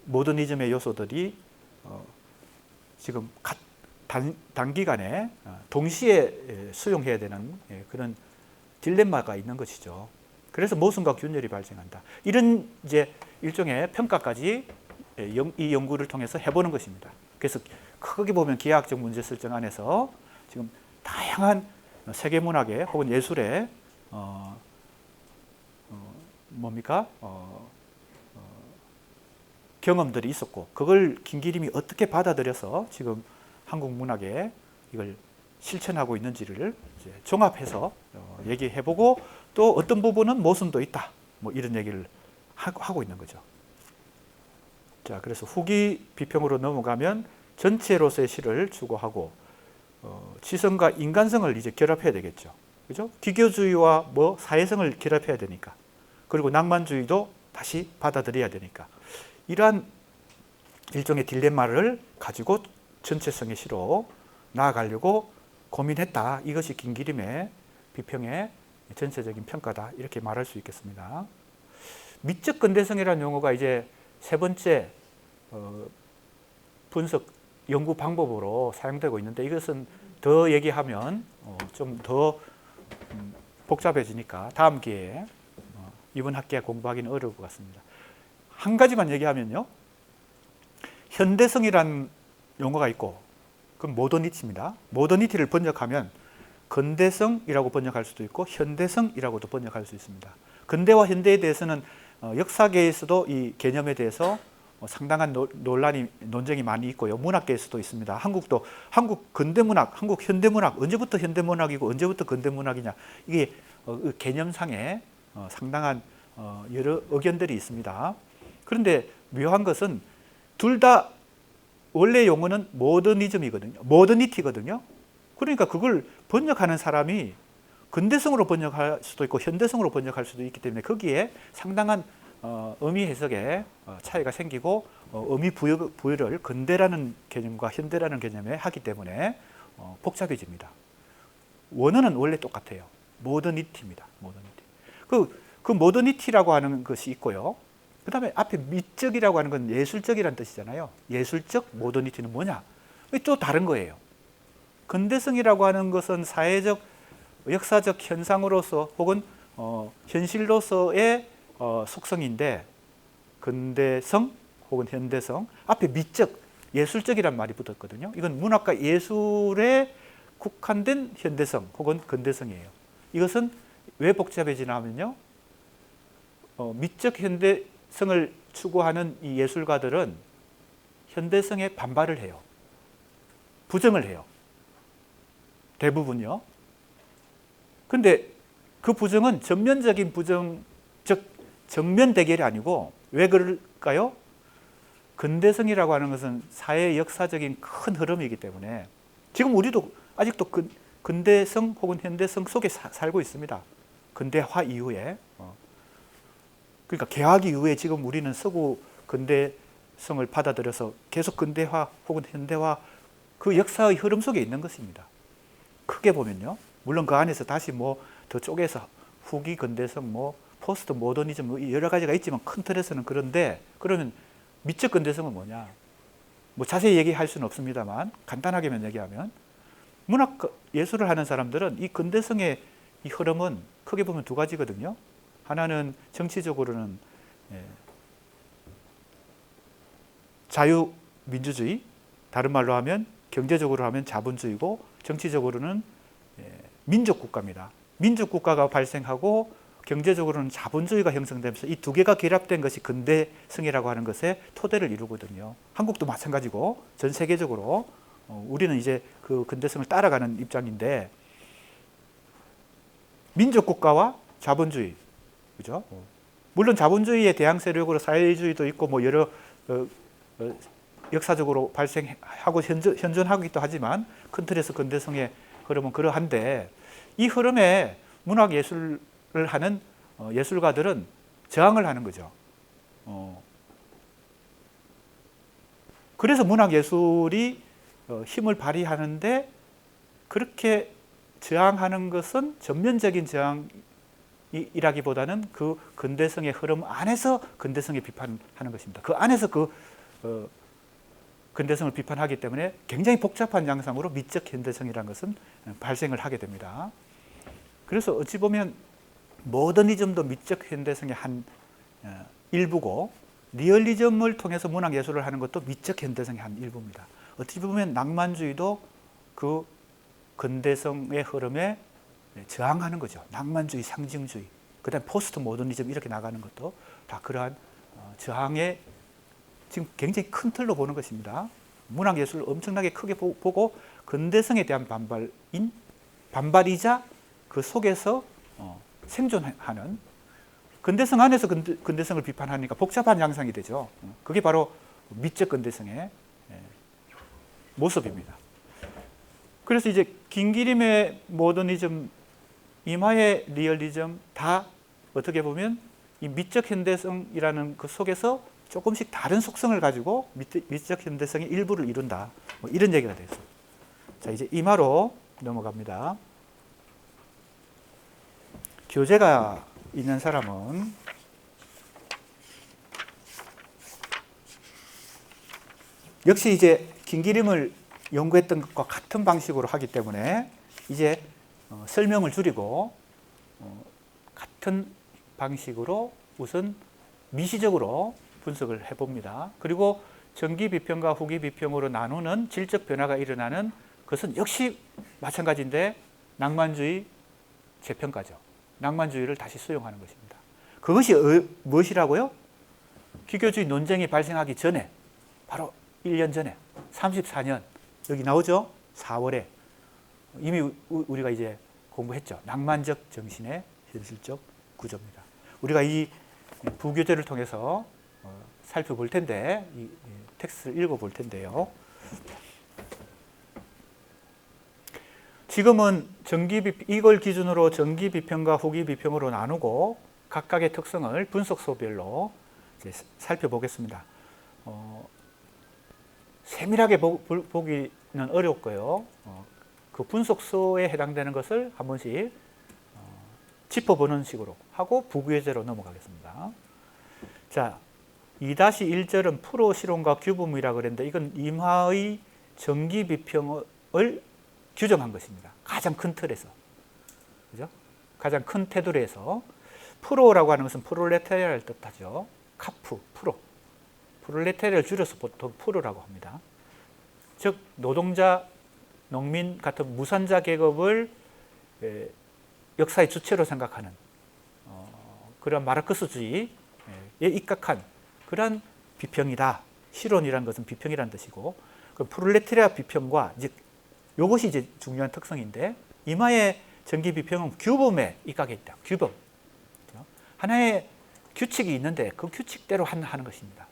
모더니즘의 요소들이 지금 단기간에 동시에 수용해야 되는 그런 딜레마가 있는 것이죠. 그래서 모순과 균열이 발생한다. 이런 이제 일종의 평가까지 이 연구를 통해서 해보는 것입니다. 그래서 크게 보면 기하학적 문제 설정 안에서 지금 다양한 세계 문학의 혹은 예술의 경험들이 있었고 그걸 김기림이 어떻게 받아들여서 지금 한국 문학에 이걸 실천하고 있는지를 이제 종합해서 얘기해보고 또 어떤 부분은 모순도 있다. 뭐 이런 얘기를 하고 있는 거죠. 자, 그래서 후기 비평으로 넘어가면 전체로서의 시를 추구하고 지성과 인간성을 이제 결합해야 되겠죠. 그죠? 기교주의와 사회성을 결합해야 되니까. 그리고 낭만주의도 다시 받아들여야 되니까. 이러한 일종의 딜레마를 가지고 전체성의 시로 나아가려고 고민했다. 이것이 김기림의 비평의 전체적인 평가다. 이렇게 말할 수 있겠습니다. 미적 근대성이라는 용어가 이제 세 번째 분석 연구 방법으로 사용되고 있는데 이것은 더 얘기하면 좀 더 복잡해지니까 다음 기회에 이번 학기에 공부하기는 어려울 것 같습니다. 한 가지만 얘기하면요. 현대성이라는 용어가 있고 그건 모더니티입니다. 모더니티를 번역하면 근대성이라고 번역할 수도 있고 현대성이라고도 번역할 수 있습니다. 근대와 현대에 대해서는 역사계에서도 이 개념에 대해서 상당한 논쟁이 많이 있고요. 문학계에서도 있습니다. 한국 근대문학, 한국 현대문학, 언제부터 현대문학이고 언제부터 근대문학이냐, 이게 개념상에 상당한 여러 의견들이 있습니다. 그런데 묘한 것은 둘 다 원래 용어는 모더니즘이거든요. 모더니티거든요. 그러니까 그걸 번역하는 사람이 근대성으로 번역할 수도 있고 현대성으로 번역할 수도 있기 때문에 거기에 상당한 의미 해석에 차이가 생기고 의미 부여를 근대라는 개념과 현대라는 개념에 하기 때문에 복잡해집니다. 원어는 원래 똑같아요. 모더니티입니다. 모더니티. 그 모더니티라고 하는 것이 있고요. 그 다음에 앞에 미적이라고 하는 건 예술적이라는 뜻이잖아요. 예술적 모더니티는 뭐냐? 또 다른 거예요. 근대성이라고 하는 것은 사회적, 역사적 현상으로서 혹은 현실로서의 속성인데, 근대성 혹은 현대성, 앞에 미적, 예술적이란 말이 붙었거든요. 이건 문학과 예술에 국한된 현대성 혹은 근대성이에요. 이것은 왜 복잡해지냐면요, 미적 현대성을 추구하는 이 예술가들은 현대성에 반발을 해요. 부정을 해요. 대부분요. 근데 그 부정은 전면적인 부정, 즉 정면 대결이 아니고, 왜 그럴까요? 근대성이라고 하는 것은 사회 역사적인 큰 흐름이기 때문에 지금 우리도 아직도 근대성 혹은 현대성 속에 살고 있습니다. 근대화 이후에. 그러니까 개화기 이후에 지금 우리는 서구 근대성을 받아들여서 계속 근대화 혹은 현대화, 그 역사의 흐름 속에 있는 것입니다. 크게 보면요. 물론 그 안에서 다시 더 쪼개서 후기 근대성, 포스트 모더니즘 여러 가지가 있지만 큰 틀에서는 그런데, 그러면 미적 근대성은 뭐냐? 자세히 얘기할 수는 없습니다만 간단하게만 얘기하면, 문학 예술을 하는 사람들은 이 근대성의 이 흐름은 크게 보면 두 가지거든요. 하나는 정치적으로는 자유민주주의, 다른 말로 하면 경제적으로 하면 자본주의고, 정치적으로는 민족국가입니다. 민족국가가 발생하고 경제적으로는 자본주의가 형성되면서 이 두 개가 결합된 것이 근대성이라고 하는 것의 토대를 이루거든요. 한국도 마찬가지고 전 세계적으로 우리는 이제 그 근대성을 따라가는 입장인데, 민족국가와 자본주의, 그죠? 물론 자본주의의 대항 세력으로 사회주의도 있고 여러 역사적으로 발생하고 현존하기도 하지만 큰 틀에서 근대성의 흐름은 그러한데, 이 흐름에 문학 예술을 하는 예술가들은 저항을 하는 거죠. 그래서 문학 예술이 힘을 발휘하는데, 그렇게 저항하는 것은 전면적인 저항이라기보다는 그 근대성의 흐름 안에서 근대성의 비판하는 것입니다. 그 안에서 근대성을 비판하기 때문에 굉장히 복잡한 양상으로 미적 현대성이라는 것은 발생을 하게 됩니다. 그래서 어찌 보면 모더니즘도 미적 현대성의 한 일부고, 리얼리즘을 통해서 문학 예술을 하는 것도 미적 현대성의 한 일부입니다. 어찌 보면 낭만주의도 그 근대성의 흐름에 저항하는 거죠. 낭만주의, 상징주의, 그 다음에 포스트 모더니즘 이렇게 나가는 것도 다 그러한 저항의 지금 굉장히 큰 틀로 보는 것입니다. 문학 예술을 엄청나게 크게 보고 근대성에 대한 반발이자 그 속에서 생존하는, 근대성 안에서 근대성을 비판하니까 복잡한 양상이 되죠. 그게 바로 미적 근대성의 모습입니다. 그래서 이제 김기림의 모더니즘, 이마의 리얼리즘 다 어떻게 보면 이 미적 현대성이라는 그 속에서 조금씩 다른 속성을 가지고 미적 현대성의 일부를 이룬다. 이런 얘기가 되죠. 자, 이제 이마로 넘어갑니다. 교재가 있는 사람은 역시 이제 김기림을 연구했던 것과 같은 방식으로 하기 때문에 이제 설명을 줄이고 같은 방식으로 우선 미시적으로 분석을 해봅니다. 그리고 전기 비평과 후기 비평으로 나누는 질적 변화가 일어나는 것은 역시 마찬가지인데 낭만주의 재평가죠. 낭만주의를 다시 수용하는 것입니다. 그것이 무엇이라고요? 기교주의 논쟁이 발생하기 전에 바로 1년 전에 34년 여기 나오죠? 4월에 이미 우리가 이제 공부했죠. 낭만적 정신의 현실적 구조입니다. 우리가 이 부교재를 통해서 살펴볼 텐데 이 텍스트를 읽어볼 텐데요. 지금은 이걸 기준으로 정기 비평과 후기 비평으로 나누고 각각의 특성을 분석소별로 이제 살펴보겠습니다. 세밀하게 보기는 어렵고요. 그 분석소에 해당되는 것을 한 번씩 짚어보는 식으로 하고 부교재로 넘어가겠습니다. 자, 2-1절은 프로 실온과 규범이라고 그랬는데 이건 임하의 정기 비평을 규정한 것입니다. 가장 큰 틀에서. 그죠? 가장 큰 테두리에서. 프로라고 하는 것은 프롤레타리아를 뜻하죠. 카프, 프로. 프롤레타리아를 줄여서 보통 프로라고 합니다. 즉, 노동자, 농민 같은 무산자 계급을 역사의 주체로 생각하는 그런 마르크스주의에 입각한 그런 비평이다. 실온이라는 것은 비평이라는 뜻이고, 그 프롤레타리아 비평과 이것이 이제 중요한 특성인데, 이마의 정기 비평은 규범에 입각해 있다. 규범. 하나의 규칙이 있는데 그 규칙대로 하는 것입니다.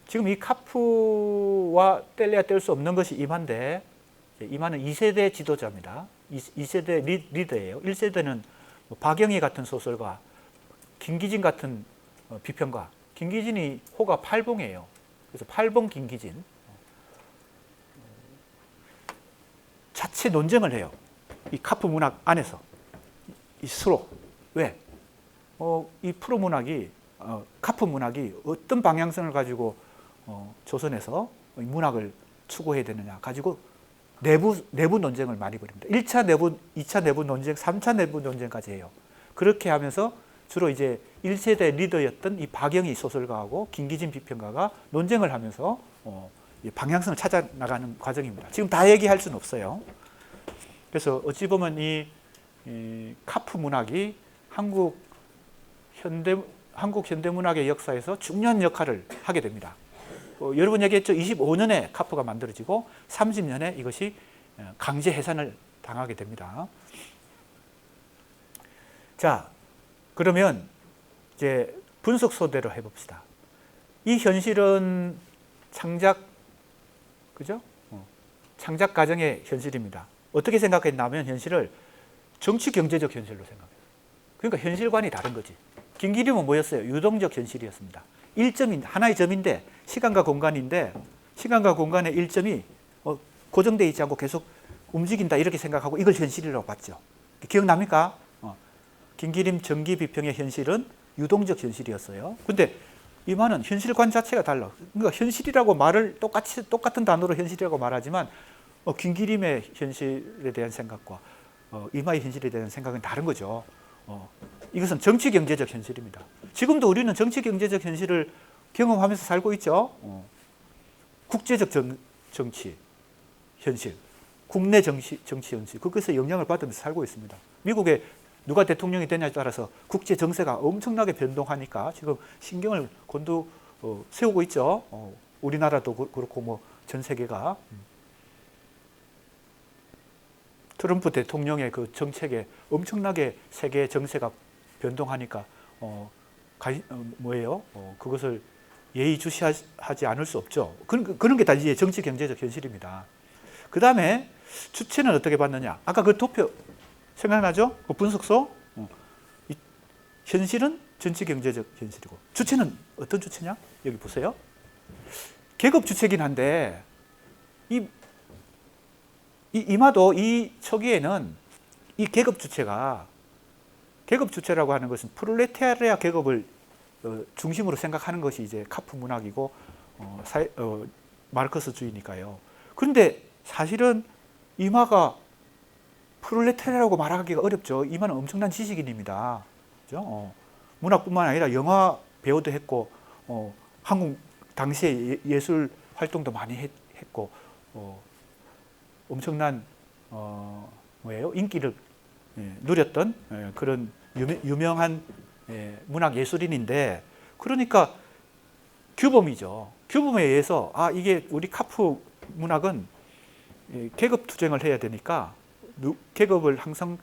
지금 이 카프와 뗄래야 뗄 수 없는 것이 이마인데, 이마는 2세대 지도자입니다. 2세대 리더예요. 1세대는 박영희 같은 소설가, 김기진 같은 비평가. 김기진이 호가 팔봉이에요. 그래서 팔봉 김기진. 자체 논쟁을 해요. 이 카프 문학 안에서. 이 스스로. 왜? 이 프로 문학이, 카프 문학이 어떤 방향성을 가지고 조선에서 문학을 추구해야 되느냐 가지고 내부 논쟁을 많이 벌입니다. 1차 내부, 2차 내부 논쟁, 3차 내부 논쟁까지 해요. 그렇게 하면서 주로 이제 1세대 리더였던 이 박영희 소설가하고 김기진 비평가가 논쟁을 하면서 방향성을 찾아 나가는 과정입니다. 지금 다 얘기할 수는 없어요. 그래서 어찌 보면 이 카프 문학이 한국 현대문학의 역사에서 중요한 역할을 하게 됩니다. 여러 번 얘기했죠. 25년에 카프가 만들어지고 30년에 이것이 강제 해산을 당하게 됩니다. 자, 그러면 이제 분석소대로 해봅시다. 이 현실은 그죠? 창작 과정의 현실입니다. 어떻게 생각했냐면 현실을 정치 경제적 현실로 생각해요. 그러니까 현실관이 다른 거지. 김기림은 뭐였어요? 유동적 현실이었습니다. 일점인 하나의 점인데 시간과 공간인데 시간과 공간의 일점이 고정되어 있지 않고 계속 움직인다 이렇게 생각하고 이걸 현실이라고 봤죠. 기억납니까? 김기림 정기 비평의 현실은 유동적 현실이었어요. 근데 이만은 현실관 자체가 달라. 그러니까 현실이라고 말을 똑같은 단어로 현실이라고 말하지만 김기림의 현실에 대한 생각과 이마의 현실에 대한 생각은 다른 거죠. 이것은 정치 경제적 현실입니다. 지금도 우리는 정치 경제적 현실을 경험하면서 살고 있죠. 국제적 정치 현실, 국내 정치 현실, 그것에 영향을 받으면서 살고 있습니다. 미국에 누가 대통령이 되냐에 따라서 국제 정세가 엄청나게 변동하니까 지금 신경을 세우고 있죠. 우리나라도 그렇고 뭐 전 세계가. 트럼프 대통령의 그 정책에 엄청나게 세계 정세가 변동하니까 그것을 예의주시하지 않을 수 없죠. 그런 게 다 이제 정치 경제적 현실입니다. 그 다음에 주체는 어떻게 봤느냐? 아까 그 도표 생각나죠? 그 분석소? 현실은 정치 경제적 현실이고 주체는 어떤 주체냐? 여기 보세요. 계급 주체긴 한데 이마도 이 초기에는 이 계급 주체라고 하는 것은 프롤레타리아 계급을 중심으로 생각하는 것이 이제 카프 문학이고 마르크스주의니까요. 그런데 사실은 이마가 프롤레타리아라고 말하기가 어렵죠. 이마는 엄청난 지식인입니다. 그죠? 문학뿐만 아니라 영화 배우도 했고 한국 당시에 예술 활동도 많이 했고 엄청난 인기를 누렸던 그런 유명한 문학 예술인인데 그러니까 규범이죠. 규범에 의해서 이게 우리 카프 문학은 계급 투쟁을 해야 되니까 계급을 항상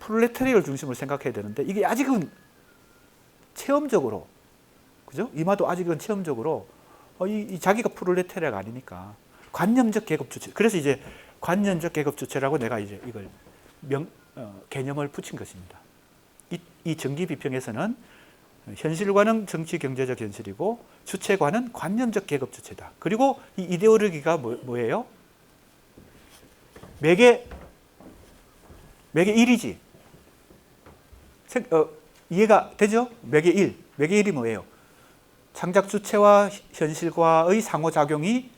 프롤레타리아를 중심으로 생각해야 되는데 이게 아직은 체험적으로, 그죠? 이마도 아직은 체험적으로 이 자기가 프롤레타리아가 아니니까 관념적 계급 주체. 그래서 이제 관념적 계급 주체라고 내가 이제 이걸 개념을 붙인 것입니다. 이 정기 비평에서는 현실과는 정치 경제적 현실이고 주체과는 관념적 계급 주체다. 그리고 이 이데올로기가 뭐예요? 매개 1이지. 이해가 되죠? 매개 1. 매개 1이 뭐예요? 창작 주체와 현실과의 상호작용이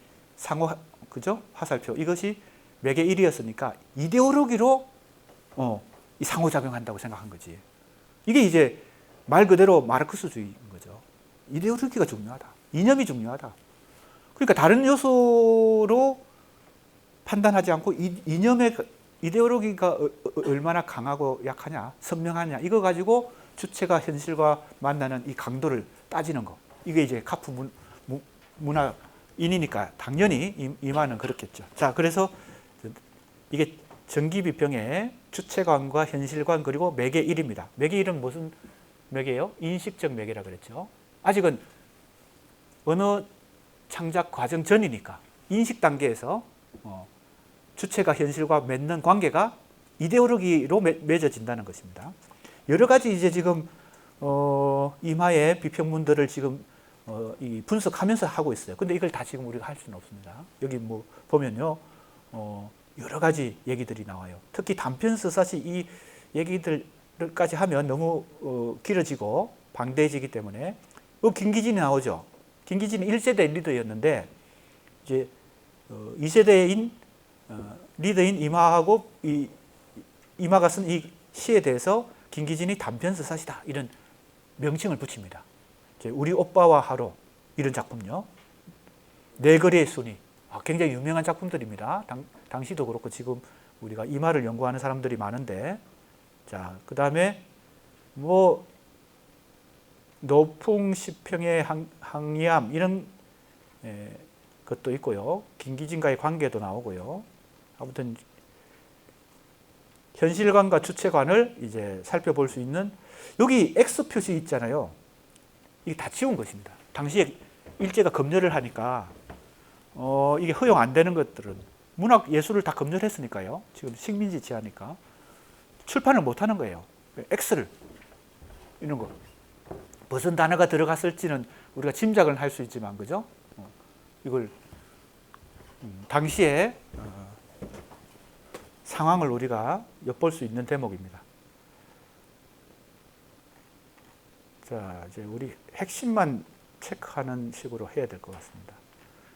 그죠? 화살표. 이것이 매개 1이었으니까 이데올로기로 이 상호작용한다고 생각한 거지. 이게 이제 말 그대로 마르크스주의인 거죠. 이데올로기가 중요하다. 이념이 중요하다. 그러니까 다른 요소로 판단하지 않고 이념의 이데올로기가 얼마나 강하고 약하냐, 선명하냐, 이거 가지고 주체가 현실과 만나는 이 강도를 따지는 거. 이게 이제 카프 문화인이니까 당연히 이만은 그렇겠죠. 자, 그래서 이게 정기비평의 주체관과 현실관 그리고 매개 1입니다. 매개 1은 무슨 매개예요? 인식적 매개라 그랬죠. 아직은 언어 창작 과정 전이니까 인식 단계에서 주체가 현실과 맺는 관계가 이데올로기로 맺어진다는 것입니다. 여러 가지 이제 지금 이마의 비평문들을 지금 이 분석하면서 하고 있어요. 근데 이걸 다 지금 우리가 할 수는 없습니다. 여기 뭐 보면요, 여러 가지 얘기들이 나와요. 특히 단편 서사시 이 얘기들까지 하면 너무 길어지고 방대해지기 때문에 김기진이 나오죠. 김기진이 1세대 리더였는데 이제 2세대인 리더인 이마하고 이마가 쓴 이 시에 대해서 김기진이 단편 서사시다 이런 명칭을 붙입니다. 우리 오빠와 하루 이런 작품요. 네 거리의 순위 굉장히 유명한 작품들입니다. 당시도 그렇고 지금 우리가 이마를 연구하는 사람들이 많은데, 자, 그 다음에 뭐 노풍 시평의 항이암 이런 것도 있고요. 김기진과의 관계도 나오고요. 아무튼 현실관과 주체관을 이제 살펴볼 수 있는 여기 X 표시 있잖아요. 이게 다 지운 것입니다. 당시에 일제가 검열을 하니까 이게 허용 안 되는 것들은 문학 예술을 다 검열했으니까요. 지금 식민지 지하니까 출판을 못 하는 거예요. X를 이런 거 무슨 단어가 들어갔을지는 우리가 짐작을 할 수 있지만, 그죠? 이걸 당시에 상황을 우리가 엿볼 수 있는 대목입니다. 자, 이제 우리 핵심만 체크하는 식으로 해야 될 것 같습니다.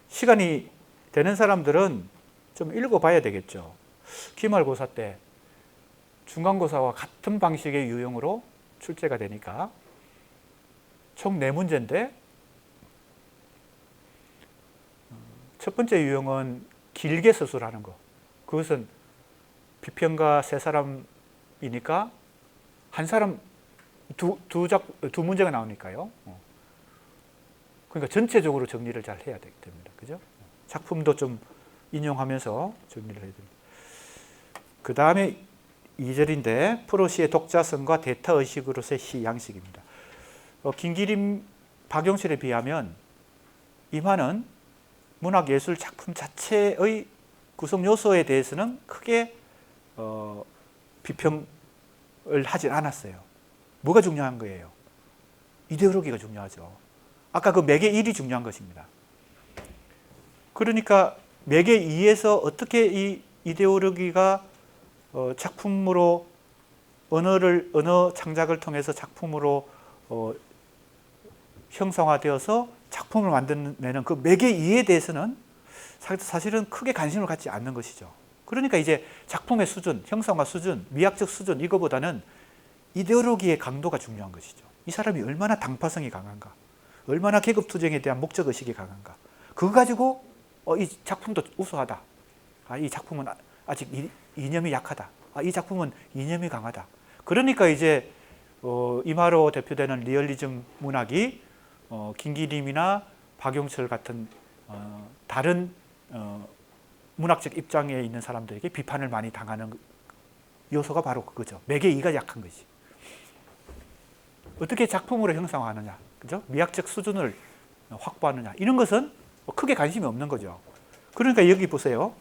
시간이 되는 사람들은 좀 읽어봐야 되겠죠. 기말고사 때 중간고사와 같은 방식의 유형으로 출제가 되니까 총 4문제인데 첫 번째 유형은 길게 서술하는 거. 그것은 비평가 3사람이니까 한 사람 두 문제가 나오니까요. 그러니까 전체적으로 정리를 잘 해야 됩니다. 그죠? 작품도 좀 인용하면서 정리를 해야 됩니다. 그 다음에 2절인데 프로시의 독자성과 대타의식으로서의 시 양식입니다. 김기림, 박용실에 비하면 이만은 문학예술 작품 자체의 구성 요소에 대해서는 크게 비평을 하진 않았어요. 뭐가 중요한 거예요? 이데올로기가 중요하죠. 아까 그 매개 1이 중요한 것입니다. 그러니까 매개 2에서 어떻게 이 이데올로기가 작품으로 언어 창작을 통해서 작품으로 형성화되어서 작품을 만들어내는 그 매개 2에 대해서는 사실은 크게 관심을 갖지 않는 것이죠. 그러니까 이제 작품의 수준, 형성화 수준, 미학적 수준 이거보다는 이데올로기의 강도가 중요한 것이죠. 이 사람이 얼마나 당파성이 강한가, 얼마나 계급투쟁에 대한 목적의식이 강한가. 그거 가지고 이 작품도 우수하다. 이 작품은 아직 이념이 약하다. 이 작품은 이념이 강하다. 그러니까 이제 이마로 대표되는 리얼리즘 문학이 김기림이나 박용철 같은 다른 문학적 입장에 있는 사람들에게 비판을 많이 당하는 요소가 바로 그거죠. 매개이가 약한 거지. 어떻게 작품으로 형성하느냐, 그죠? 미학적 수준을 확보하느냐, 이런 것은 크게 관심이 없는 거죠. 그러니까 여기 보세요.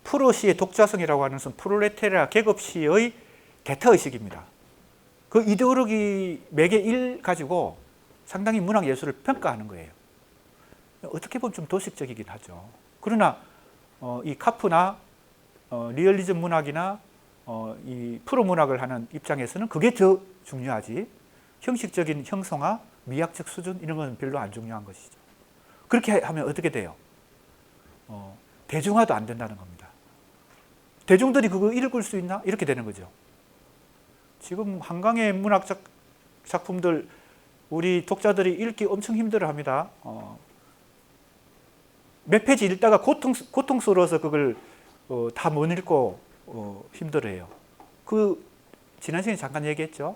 프로시의 독자성이라고 하는 것은 프롤레타리아 계급시의 대타의식입니다. 그 이데올로기 매개 1 가지고 상당히 문학 예술을 평가하는 거예요. 어떻게 보면 좀 도식적이긴 하죠. 그러나 이 카프나 리얼리즘 문학이나 이 프로 문학을 하는 입장에서는 그게 더 중요하지, 형식적인 형성화, 미학적 수준 이런 건 별로 안 중요한 것이죠. 그렇게 하면 어떻게 돼요? 대중화도 안 된다는 겁니다. 대중들이 그거 읽을 수 있나? 이렇게 되는 거죠. 지금 한강의 문학적 작품들 우리 독자들이 읽기 엄청 힘들어합니다. 몇 페이지 읽다가 고통스러워서 그걸 다 못 읽고 힘들어해요. 지난 시간에 잠깐 얘기했죠.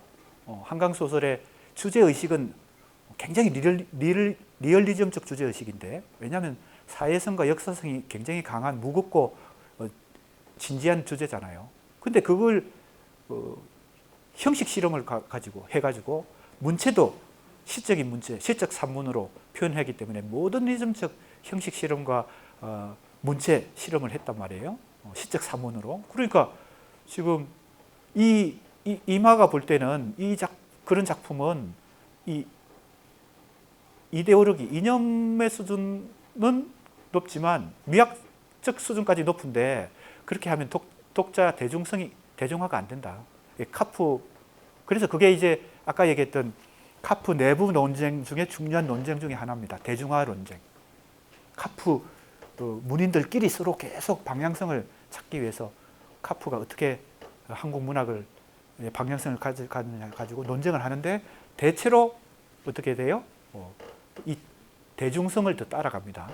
한강 소설의 주제 의식은 굉장히 리얼리즘적 주제 의식인데, 왜냐하면 사회성과 역사성이 굉장히 강한 무겁고 진지한 주제잖아요. 근데 그걸 형식 실험을 가지고 해가지고 문체도 시적인 문체, 시적 산문으로 표현하기 때문에 모더니즘적 형식 실험과 문체 실험을 했단 말이에요. 시적 산문으로. 그러니까 지금 이마가 볼 때는 그런 작품은 이 이데올로기, 이념의 수준은 높지만 미학적 수준까지 높은데, 그렇게 하면 독자 대중성이 대중화가 안 된다. 카프, 그래서 그게 이제 아까 얘기했던 카프 내부 논쟁 중에 중요한 논쟁 중에 하나입니다. 대중화 논쟁. 카프 문인들끼리 서로 계속 방향성을 찾기 위해서 카프가 어떻게 한국 문학을 방향성을 가지느냐 가지고 논쟁을 하는데, 대체로 어떻게 돼요? 이 대중성을 더 따라갑니다.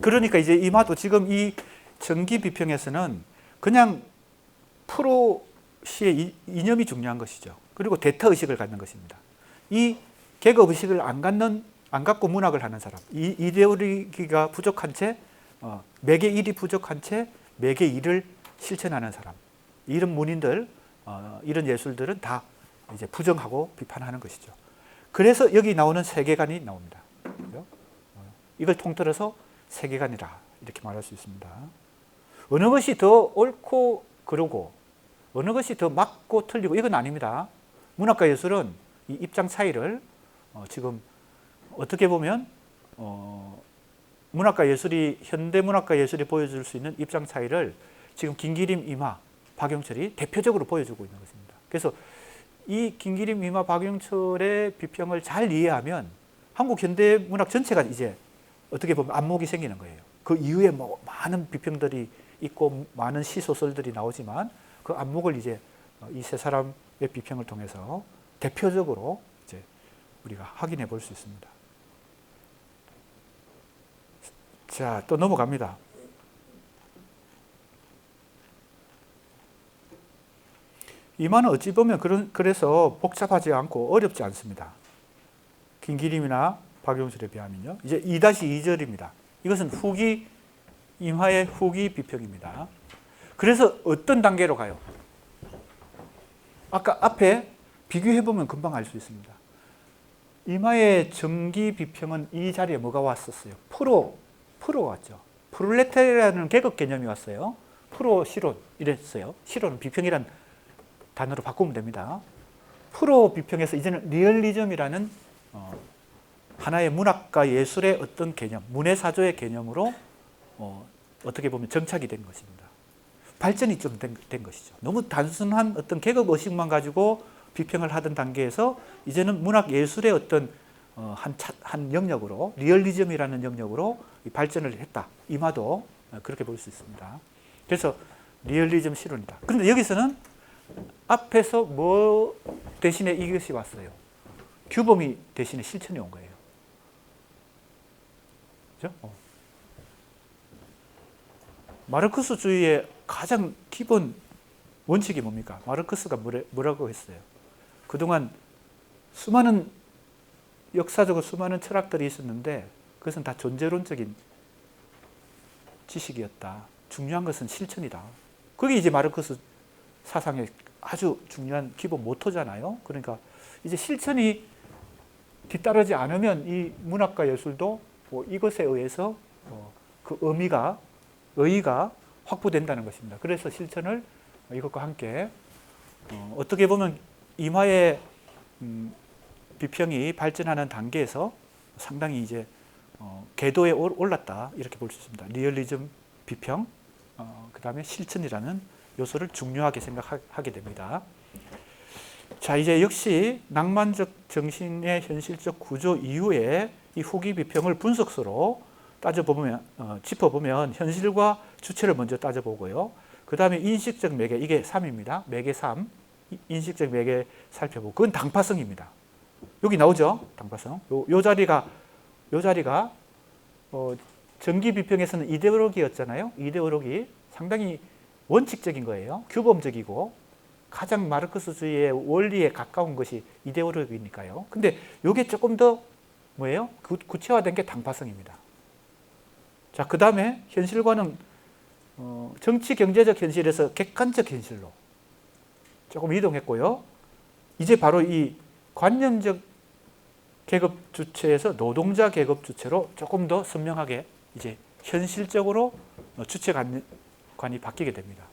그러니까 이제 이마도 지금 이 정기 비평에서는 그냥 프로시의 이념이 중요한 것이죠. 그리고 대터 의식을 갖는 것입니다. 이 계급 의식을 안 갖고 문학을 하는 사람, 이 이데올로기가 부족한 채, 매개 1이 부족한 채 매개 2를 실천하는 사람, 이런 문인들, 이런 예술들은 다 이제 부정하고 비판하는 것이죠. 그래서 여기 나오는 세계관이 나옵니다. 그렇죠? 이걸 통틀어서 세계관이라 이렇게 말할 수 있습니다. 어느 것이 더 옳고 그르고 어느 것이 더 맞고 틀리고 이건 아닙니다. 문학과 예술은 이 입장 차이를 지금 어떻게 보면 문학과 예술이, 현대 문학과 예술이 보여줄 수 있는 입장 차이를 지금 김기림, 이마, 박용철이 대표적으로 보여주고 있는 것입니다. 그래서 이 김기림, 이마, 박용철의 비평을 잘 이해하면 한국 현대 문학 전체가 이제 어떻게 보면 안목이 생기는 거예요. 그 이후에 뭐 많은 비평들이 있고 많은 시소설들이 나오지만 그 안목을 이제 이 세 사람의 비평을 통해서 대표적으로 이제 우리가 확인해 볼 수 있습니다. 자, 또 넘어갑니다. 이마는 어찌 보면 그래서 복잡하지 않고 어렵지 않습니다. 김기림이나 박용철에 비하면요. 이제 2-2절입니다. 이것은 이마의 후기 비평입니다. 그래서 어떤 단계로 가요? 아까 앞에 비교해보면 금방 알 수 있습니다. 이마의 정기 비평은 이 자리에 뭐가 왔었어요? 프로가 왔죠. 프롤레타리아라는 계급 개념이 왔어요. 프로 실론 이랬어요. 실론은 비평이란 단어로 바꾸면 됩니다. 프로 비평에서 이제는 리얼리즘이라는 하나의 문학과 예술의 어떤 개념, 문해사조의 개념으로 어떻게 보면 정착이 된 것입니다. 발전이 좀 된 것이죠. 너무 단순한 어떤 계급 의식만 가지고 비평을 하던 단계에서 이제는 문학 예술의 어떤 한 영역으로, 리얼리즘이라는 영역으로 발전을 했다. 이마도 그렇게 볼 수 있습니다. 그래서 리얼리즘 실론이다. 그런데 여기서는 앞에서 뭐 대신에 이것이 왔어요? 규범이 대신에 실천이 온 거예요. 그렇죠? 마르크스주의의 가장 기본 원칙이 뭡니까? 마르크스가 뭐라고 했어요? 그동안 수많은 역사적으로 수많은 철학들이 있었는데 그것은 다 존재론적인 지식이었다. 중요한 것은 실천이다. 그게 이제 마르크스 사상의 아주 중요한 기본 모토잖아요. 그러니까 이제 실천이 뒤따르지 않으면 이 문학과 예술도 뭐 이것에 의해서 그 의의가 확보된다는 것입니다. 그래서 실천을 이것과 함께 어떻게 보면 임화의 비평이 발전하는 단계에서 상당히 이제 궤도에 올랐다 이렇게 볼 수 있습니다. 리얼리즘 비평, 그 다음에 실천이라는 요소를 중요하게 생각하게 됩니다. 자, 이제 역시 낭만적 정신의 현실적 구조 이후에 이 후기 비평을 분석서로 짚어보면 현실과 주체를 먼저 따져보고요. 그 다음에 인식적 매개, 이게 3입니다. 매개 3, 인식적 매개 살펴보고, 그건 당파성입니다. 여기 나오죠? 당파성. 요 자리가 정기 비평에서는 이데올로기였잖아요. 이데올로기 상당히 원칙적인 거예요. 규범적이고 가장 마르크스주의의 원리에 가까운 것이 이데올로기니까요. 근데 이게 조금 더 뭐예요? 구체화된 게 당파성입니다. 자, 그 다음에 현실과는 정치 경제적 현실에서 객관적 현실로 조금 이동했고요. 이제 바로 이 관념적 계급 주체에서 노동자 계급 주체로 조금 더 선명하게 이제 현실적으로 주체관이 바뀌게 됩니다.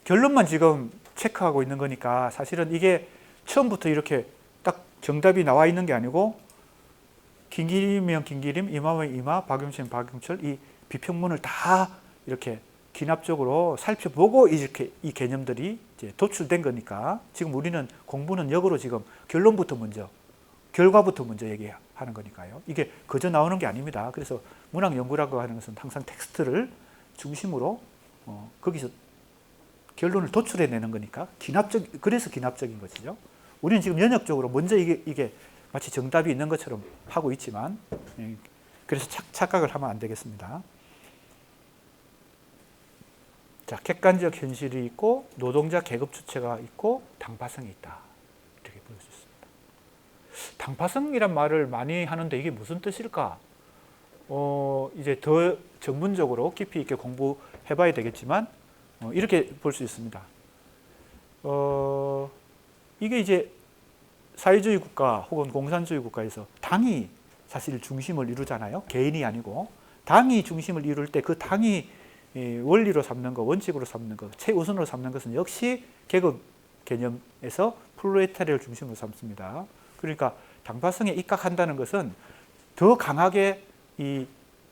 결론만 지금 체크하고 있는 거니까 사실은 이게 처음부터 이렇게 딱 정답이 나와 있는 게 아니고 김기림이면 김기림, 임화면 임화, 박용철 박용철 이 비평문을 다 이렇게 기납적으로 살펴보고 이렇게 이 개념들이 이제 도출된 거니까 지금 우리는 공부는 역으로 지금 결과부터 먼저 얘기하는 거니까요. 이게 그저 나오는 게 아닙니다. 그래서 문학 연구라고 하는 것은 항상 텍스트를 중심으로 거기서 결론을 도출해내는 거니까 그래서 기납적인 것이죠. 우리는 지금 연역적으로 먼저 이게 마치 정답이 있는 것처럼 하고 있지만 그래서 착각을 하면 안 되겠습니다. 자, 객관적 현실이 있고 노동자 계급 주체가 있고 당파성이 있다. 이렇게 볼 수 있습니다. 당파성이란 말을 많이 하는데 이게 무슨 뜻일까? 이제 더 전문적으로 깊이 있게 공부해 봐야 되겠지만 이렇게 볼 수 있습니다. 이게 이제 사회주의 국가 혹은 공산주의 국가에서 당이 사실 중심을 이루잖아요. 개인이 아니고 당이 중심을 이룰 때 그 당이 원리로 삼는 것, 원칙으로 삼는 것, 최우선으로 삼는 것은 역시 계급 개념에서 프롤레타리아를 중심으로 삼습니다. 그러니까 당파성에 입각한다는 것은 더 강하게 이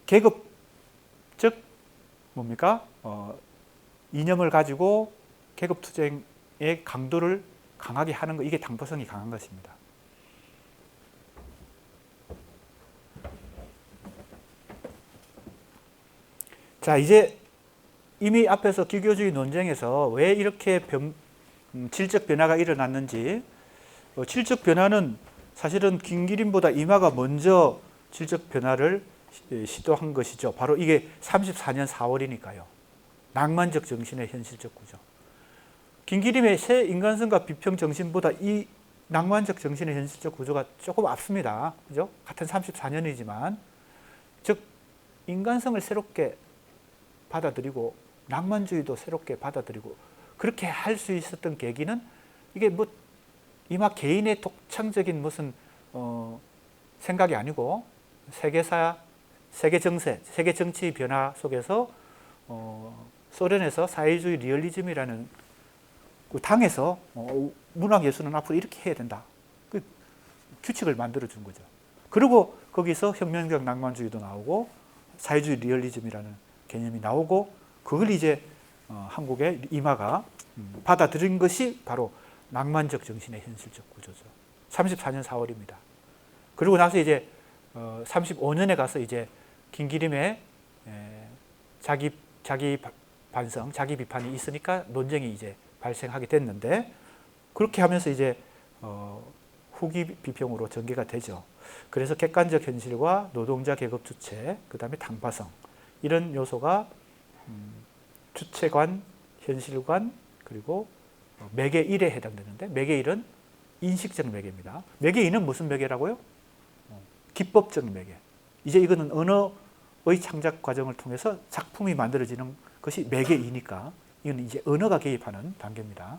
계급적 이념을 가지고 계급 투쟁의 강도를 강하게 하는 것, 이게 당파성이 강한 것입니다. 자, 이제 이미 앞에서 기교주의 논쟁에서 왜 이렇게 질적 변화가 일어났는지, 질적 변화는 사실은 김기림보다 임화가 먼저 질적 변화를 시도한 것이죠. 바로 이게 34년 4월이니까요. 낭만적 정신의 현실적 구조. 김기림의 새 인간성과 비평 정신보다 이 낭만적 정신의 현실적 구조가 조금 앞섭니다. 그죠? 같은 34년이지만, 즉 인간성을 새롭게 받아들이고 낭만주의도 새롭게 받아들이고 그렇게 할 수 있었던 계기는 이게 뭐 이마 개인의 독창적인 무슨 생각이 아니고 세계사, 세계 정세, 세계 정치 변화 속에서 소련에서 사회주의 리얼리즘이라는 그 당에서 문학 예술은 앞으로 이렇게 해야 된다. 그 규칙을 만들어 준 거죠. 그리고 거기서 혁명적 낭만주의도 나오고 사회주의 리얼리즘이라는 개념이 나오고 그걸 이제 한국의 임화가 받아들인 것이 바로 낭만적 정신의 현실적 구조죠. 34년 4월입니다. 그리고 나서 이제 35년에 가서 이제 김기림의 자기 반성, 자기 비판이 있으니까 논쟁이 이제 발생하게 됐는데 그렇게 하면서 이제 후기 비평으로 전개가 되죠. 그래서 객관적 현실과 노동자 계급 주체, 그 다음에 당파성 이런 요소가 주체관, 현실관, 그리고 매개 1에 해당되는데 매개 1은 인식적 매개입니다. 매개인은 무슨 매개라고요? 기법적 매개. 이제 이거는 언어의 창작 과정을 통해서 작품이 만들어지는 것이 매개이니까 이건 이제 언어가 개입하는 단계입니다.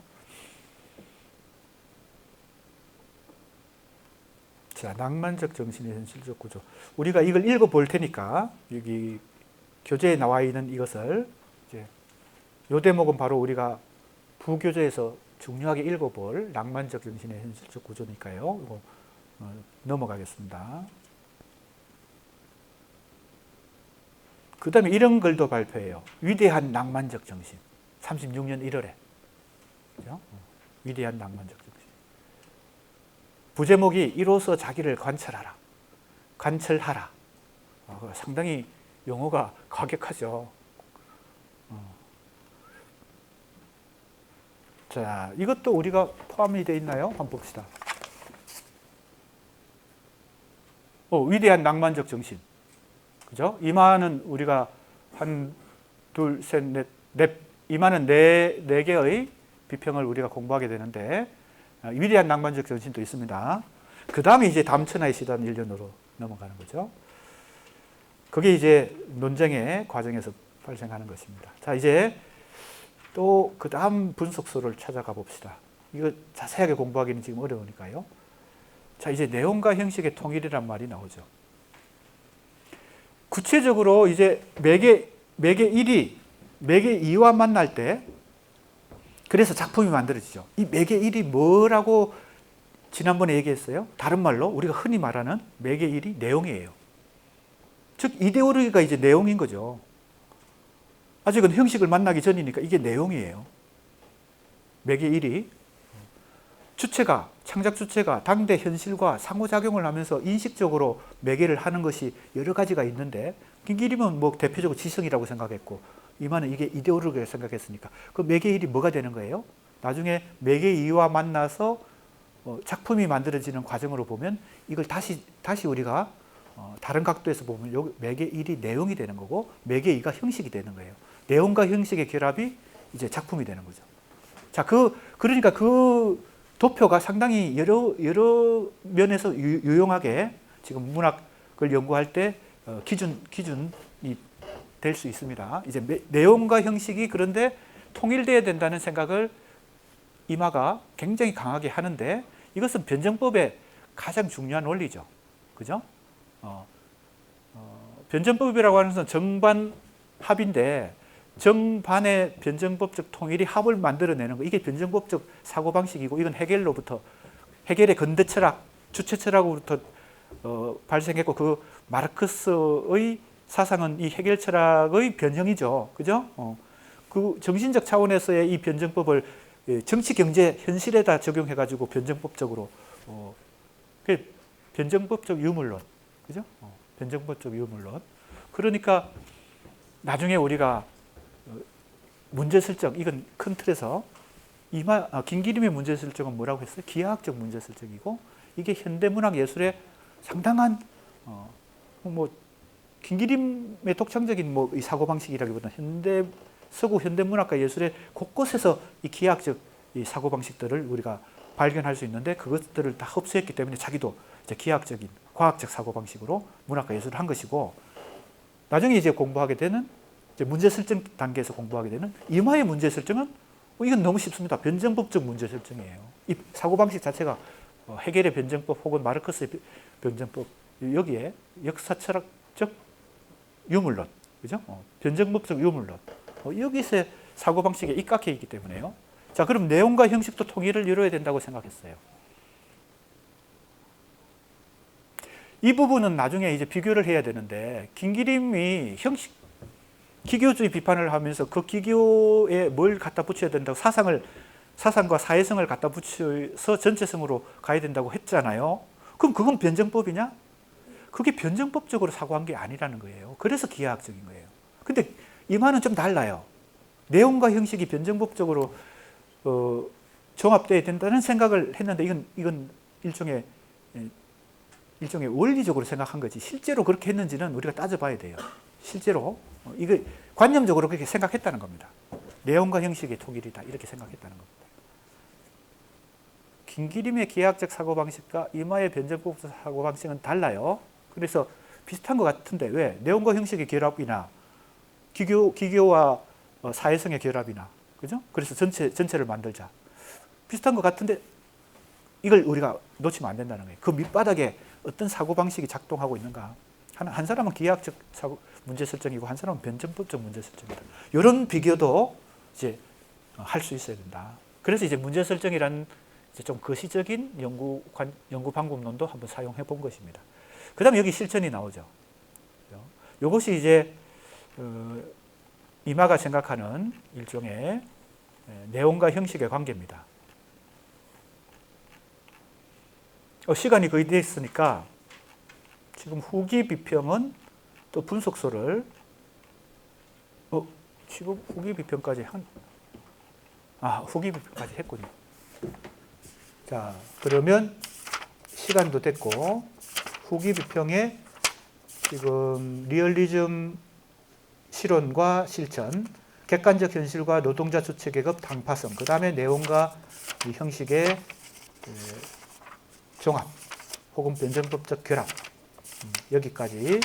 자, 낭만적 정신의 현실적 구조. 우리가 이걸 읽어볼 테니까 여기 교재에 나와 있는 이것을 이제 요 대목은 바로 우리가 부교재에서 중요하게 읽어볼 낭만적 정신의 현실적 구조니까요. 이거 넘어가겠습니다. 그 다음에 이런 글도 발표해요. 위대한 낭만적 정신. 36년 1월에. 그죠? 위대한 낭만적 정신. 부제목이 이로써 자기를 관찰하라. 관철하라. 상당히 용어가 과격하죠. 자, 이것도 우리가 포함이 되어 있나요? 한번 봅시다. 위대한 낭만적 정신. 그죠? 이마는 우리가 한, 둘, 셋, 넷, 이마는 네 개의 비평을 우리가 공부하게 되는데, 위대한 낭만적 정신도 있습니다. 그 다음에 이제 담천하의 시단 1년으로 넘어가는 거죠. 그게 이제 논쟁의 과정에서 발생하는 것입니다. 자, 이제 또 그 다음 분석서를 찾아가 봅시다. 이거 자세하게 공부하기는 지금 어려우니까요. 자, 이제 내용과 형식의 통일이란 말이 나오죠. 구체적으로 이제 매개 1이 매개 2와 만날 때 그래서 작품이 만들어지죠. 이 매개 1이 뭐라고 지난번에 얘기했어요? 다른 말로 우리가 흔히 말하는 매개 1이 내용이에요. 즉 이데올로기가 이제 내용인 거죠. 아직은 형식을 만나기 전이니까 이게 내용이에요. 매개 1이 주체가, 창작 주체가 당대 현실과 상호작용을 하면서 인식적으로 매개를 하는 것이 여러 가지가 있는데 김기림은 뭐 대표적으로 지성이라고 생각했고 이만은 이게 이데올로기라고 생각했으니까 그 매개 1이 뭐가 되는 거예요? 나중에 매개 2와 만나서 작품이 만들어지는 과정으로 보면 이걸 다시 우리가 다른 각도에서 보면 여기 매개 1이 내용이 되는 거고 매개 2가 형식이 되는 거예요. 내용과 형식의 결합이 이제 작품이 되는 거죠. 자, 그러니까 그 도표가 상당히 여러 면에서 유용하게 지금 문학을 연구할 때 기준이 될 수 있습니다. 이제 내용과 형식이 그런데 통일돼야 된다는 생각을 이마가 굉장히 강하게 하는데 이것은 변정법의 가장 중요한 원리죠. 그죠? 변정법이라고 하는 것은 정반 합인데 정반의 변정법적 통일이 합을 만들어내는 거. 이게 변정법적 사고방식이고 이건 헤겔의 근대 철학, 주체 철학으로부터 발생했고 그 마르크스의 사상은 이 헤겔 철학의 변형이죠. 그죠? 그 정신적 차원에서의 이 변정법을 정치, 경제, 현실에다 적용해가지고 변정법적으로 변정법적 유물론. 그죠? 변정법적 유물론. 그러니까 나중에 우리가 문제설정, 이건 큰 틀에서 김기림의 문제설정은 뭐라고 했어요? 기하학적 문제설정이고 이게 현대문학 예술의 상당한 김기림의 독창적인 이 사고방식이라기보다는 서구 현대문학과 예술의 곳곳에서 이 기하학적 이 사고방식들을 우리가 발견할 수 있는데 그것들을 다 흡수했기 때문에 자기도 이제 기하학적인 과학적 사고방식으로 문학과 예술을 한 것이고 나중에 이제 공부하게 되는 이제 문제 설정 단계에서 공부하게 되는 이마의 문제 설정은 이건 너무 쉽습니다. 변정법적 문제 설정이에요. 이 사고방식 자체가 헤겔의 변정법 혹은 마르크스의 변정법 여기에 역사철학적 유물론, 그죠? 변정법적 유물론 여기서 사고방식에 입각해 있기 때문에요. 자, 그럼 내용과 형식도 통일을 이루어야 된다고 생각했어요. 이 부분은 나중에 이제 비교를 해야 되는데 김기림이 기교주의 비판을 하면서 그 기교에 뭘 갖다 붙여야 된다고 사상과 사회성을 갖다 붙여서 전체성으로 가야 된다고 했잖아요. 그럼 그건 변정법이냐? 그게 변정법적으로 사고한 게 아니라는 거예요. 그래서 기하학적인 거예요. 근데 이만은 좀 달라요. 내용과 형식이 변정법적으로 종합돼야 된다는 생각을 했는데 이건 일종의 원리적으로 생각한 거지 실제로 그렇게 했는지는 우리가 따져봐야 돼요. 실제로 이거 관념적으로 그렇게 생각했다는 겁니다. 내용과 형식의 통일이다 이렇게 생각했다는 겁니다. 긴기림의 기하학적 사고방식과 이마의 변전법 사고방식은 달라요. 그래서 비슷한 것 같은데 왜? 내용과 형식의 결합이나 기교와 사회성의 결합이나, 그죠? 그래서 전체를 만들자. 비슷한 것 같은데 이걸 우리가 놓치면 안 된다는 거예요. 그 밑바닥에 어떤 사고방식이 작동하고 있는가. 한 사람은 기하학적 문제 설정이고 한 사람은 변전법적 문제 설정이다. 이런 비교도 이제 할 수 있어야 된다. 그래서 이제 문제 설정이라는 이제 좀 거시적인 연구 방법론도 한번 사용해 본 것입니다. 그 다음에 여기 실천이 나오죠. 이것이 이제 이마가 생각하는 일종의 내용과 형식의 관계입니다. 시간이 거의 됐으니까 지금 후기 비평은 또 분석소를 지금 후기 비평까지 후기 비평까지 했군요. 자, 그러면 시간도 됐고 후기 비평에 지금 리얼리즘 실언과 실천, 객관적 현실과 노동자 주체 계급 당파성, 그 다음에 내용과 형식의 종합 혹은 변전법적 결합, 여기까지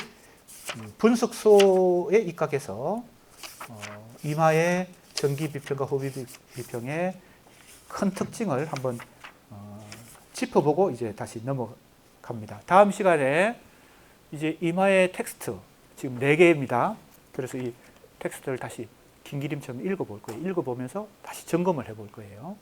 분석소에 입각해서 이마의 전기 비평과 후기 비평의 큰 특징을 한번 짚어보고 이제 다시 넘어갑니다. 다음 시간에 이제 이마의 텍스트 지금 4개입니다. 그래서 이 텍스트를 다시 긴 그림처럼 읽어볼 거예요. 읽어보면서 다시 점검을 해볼 거예요.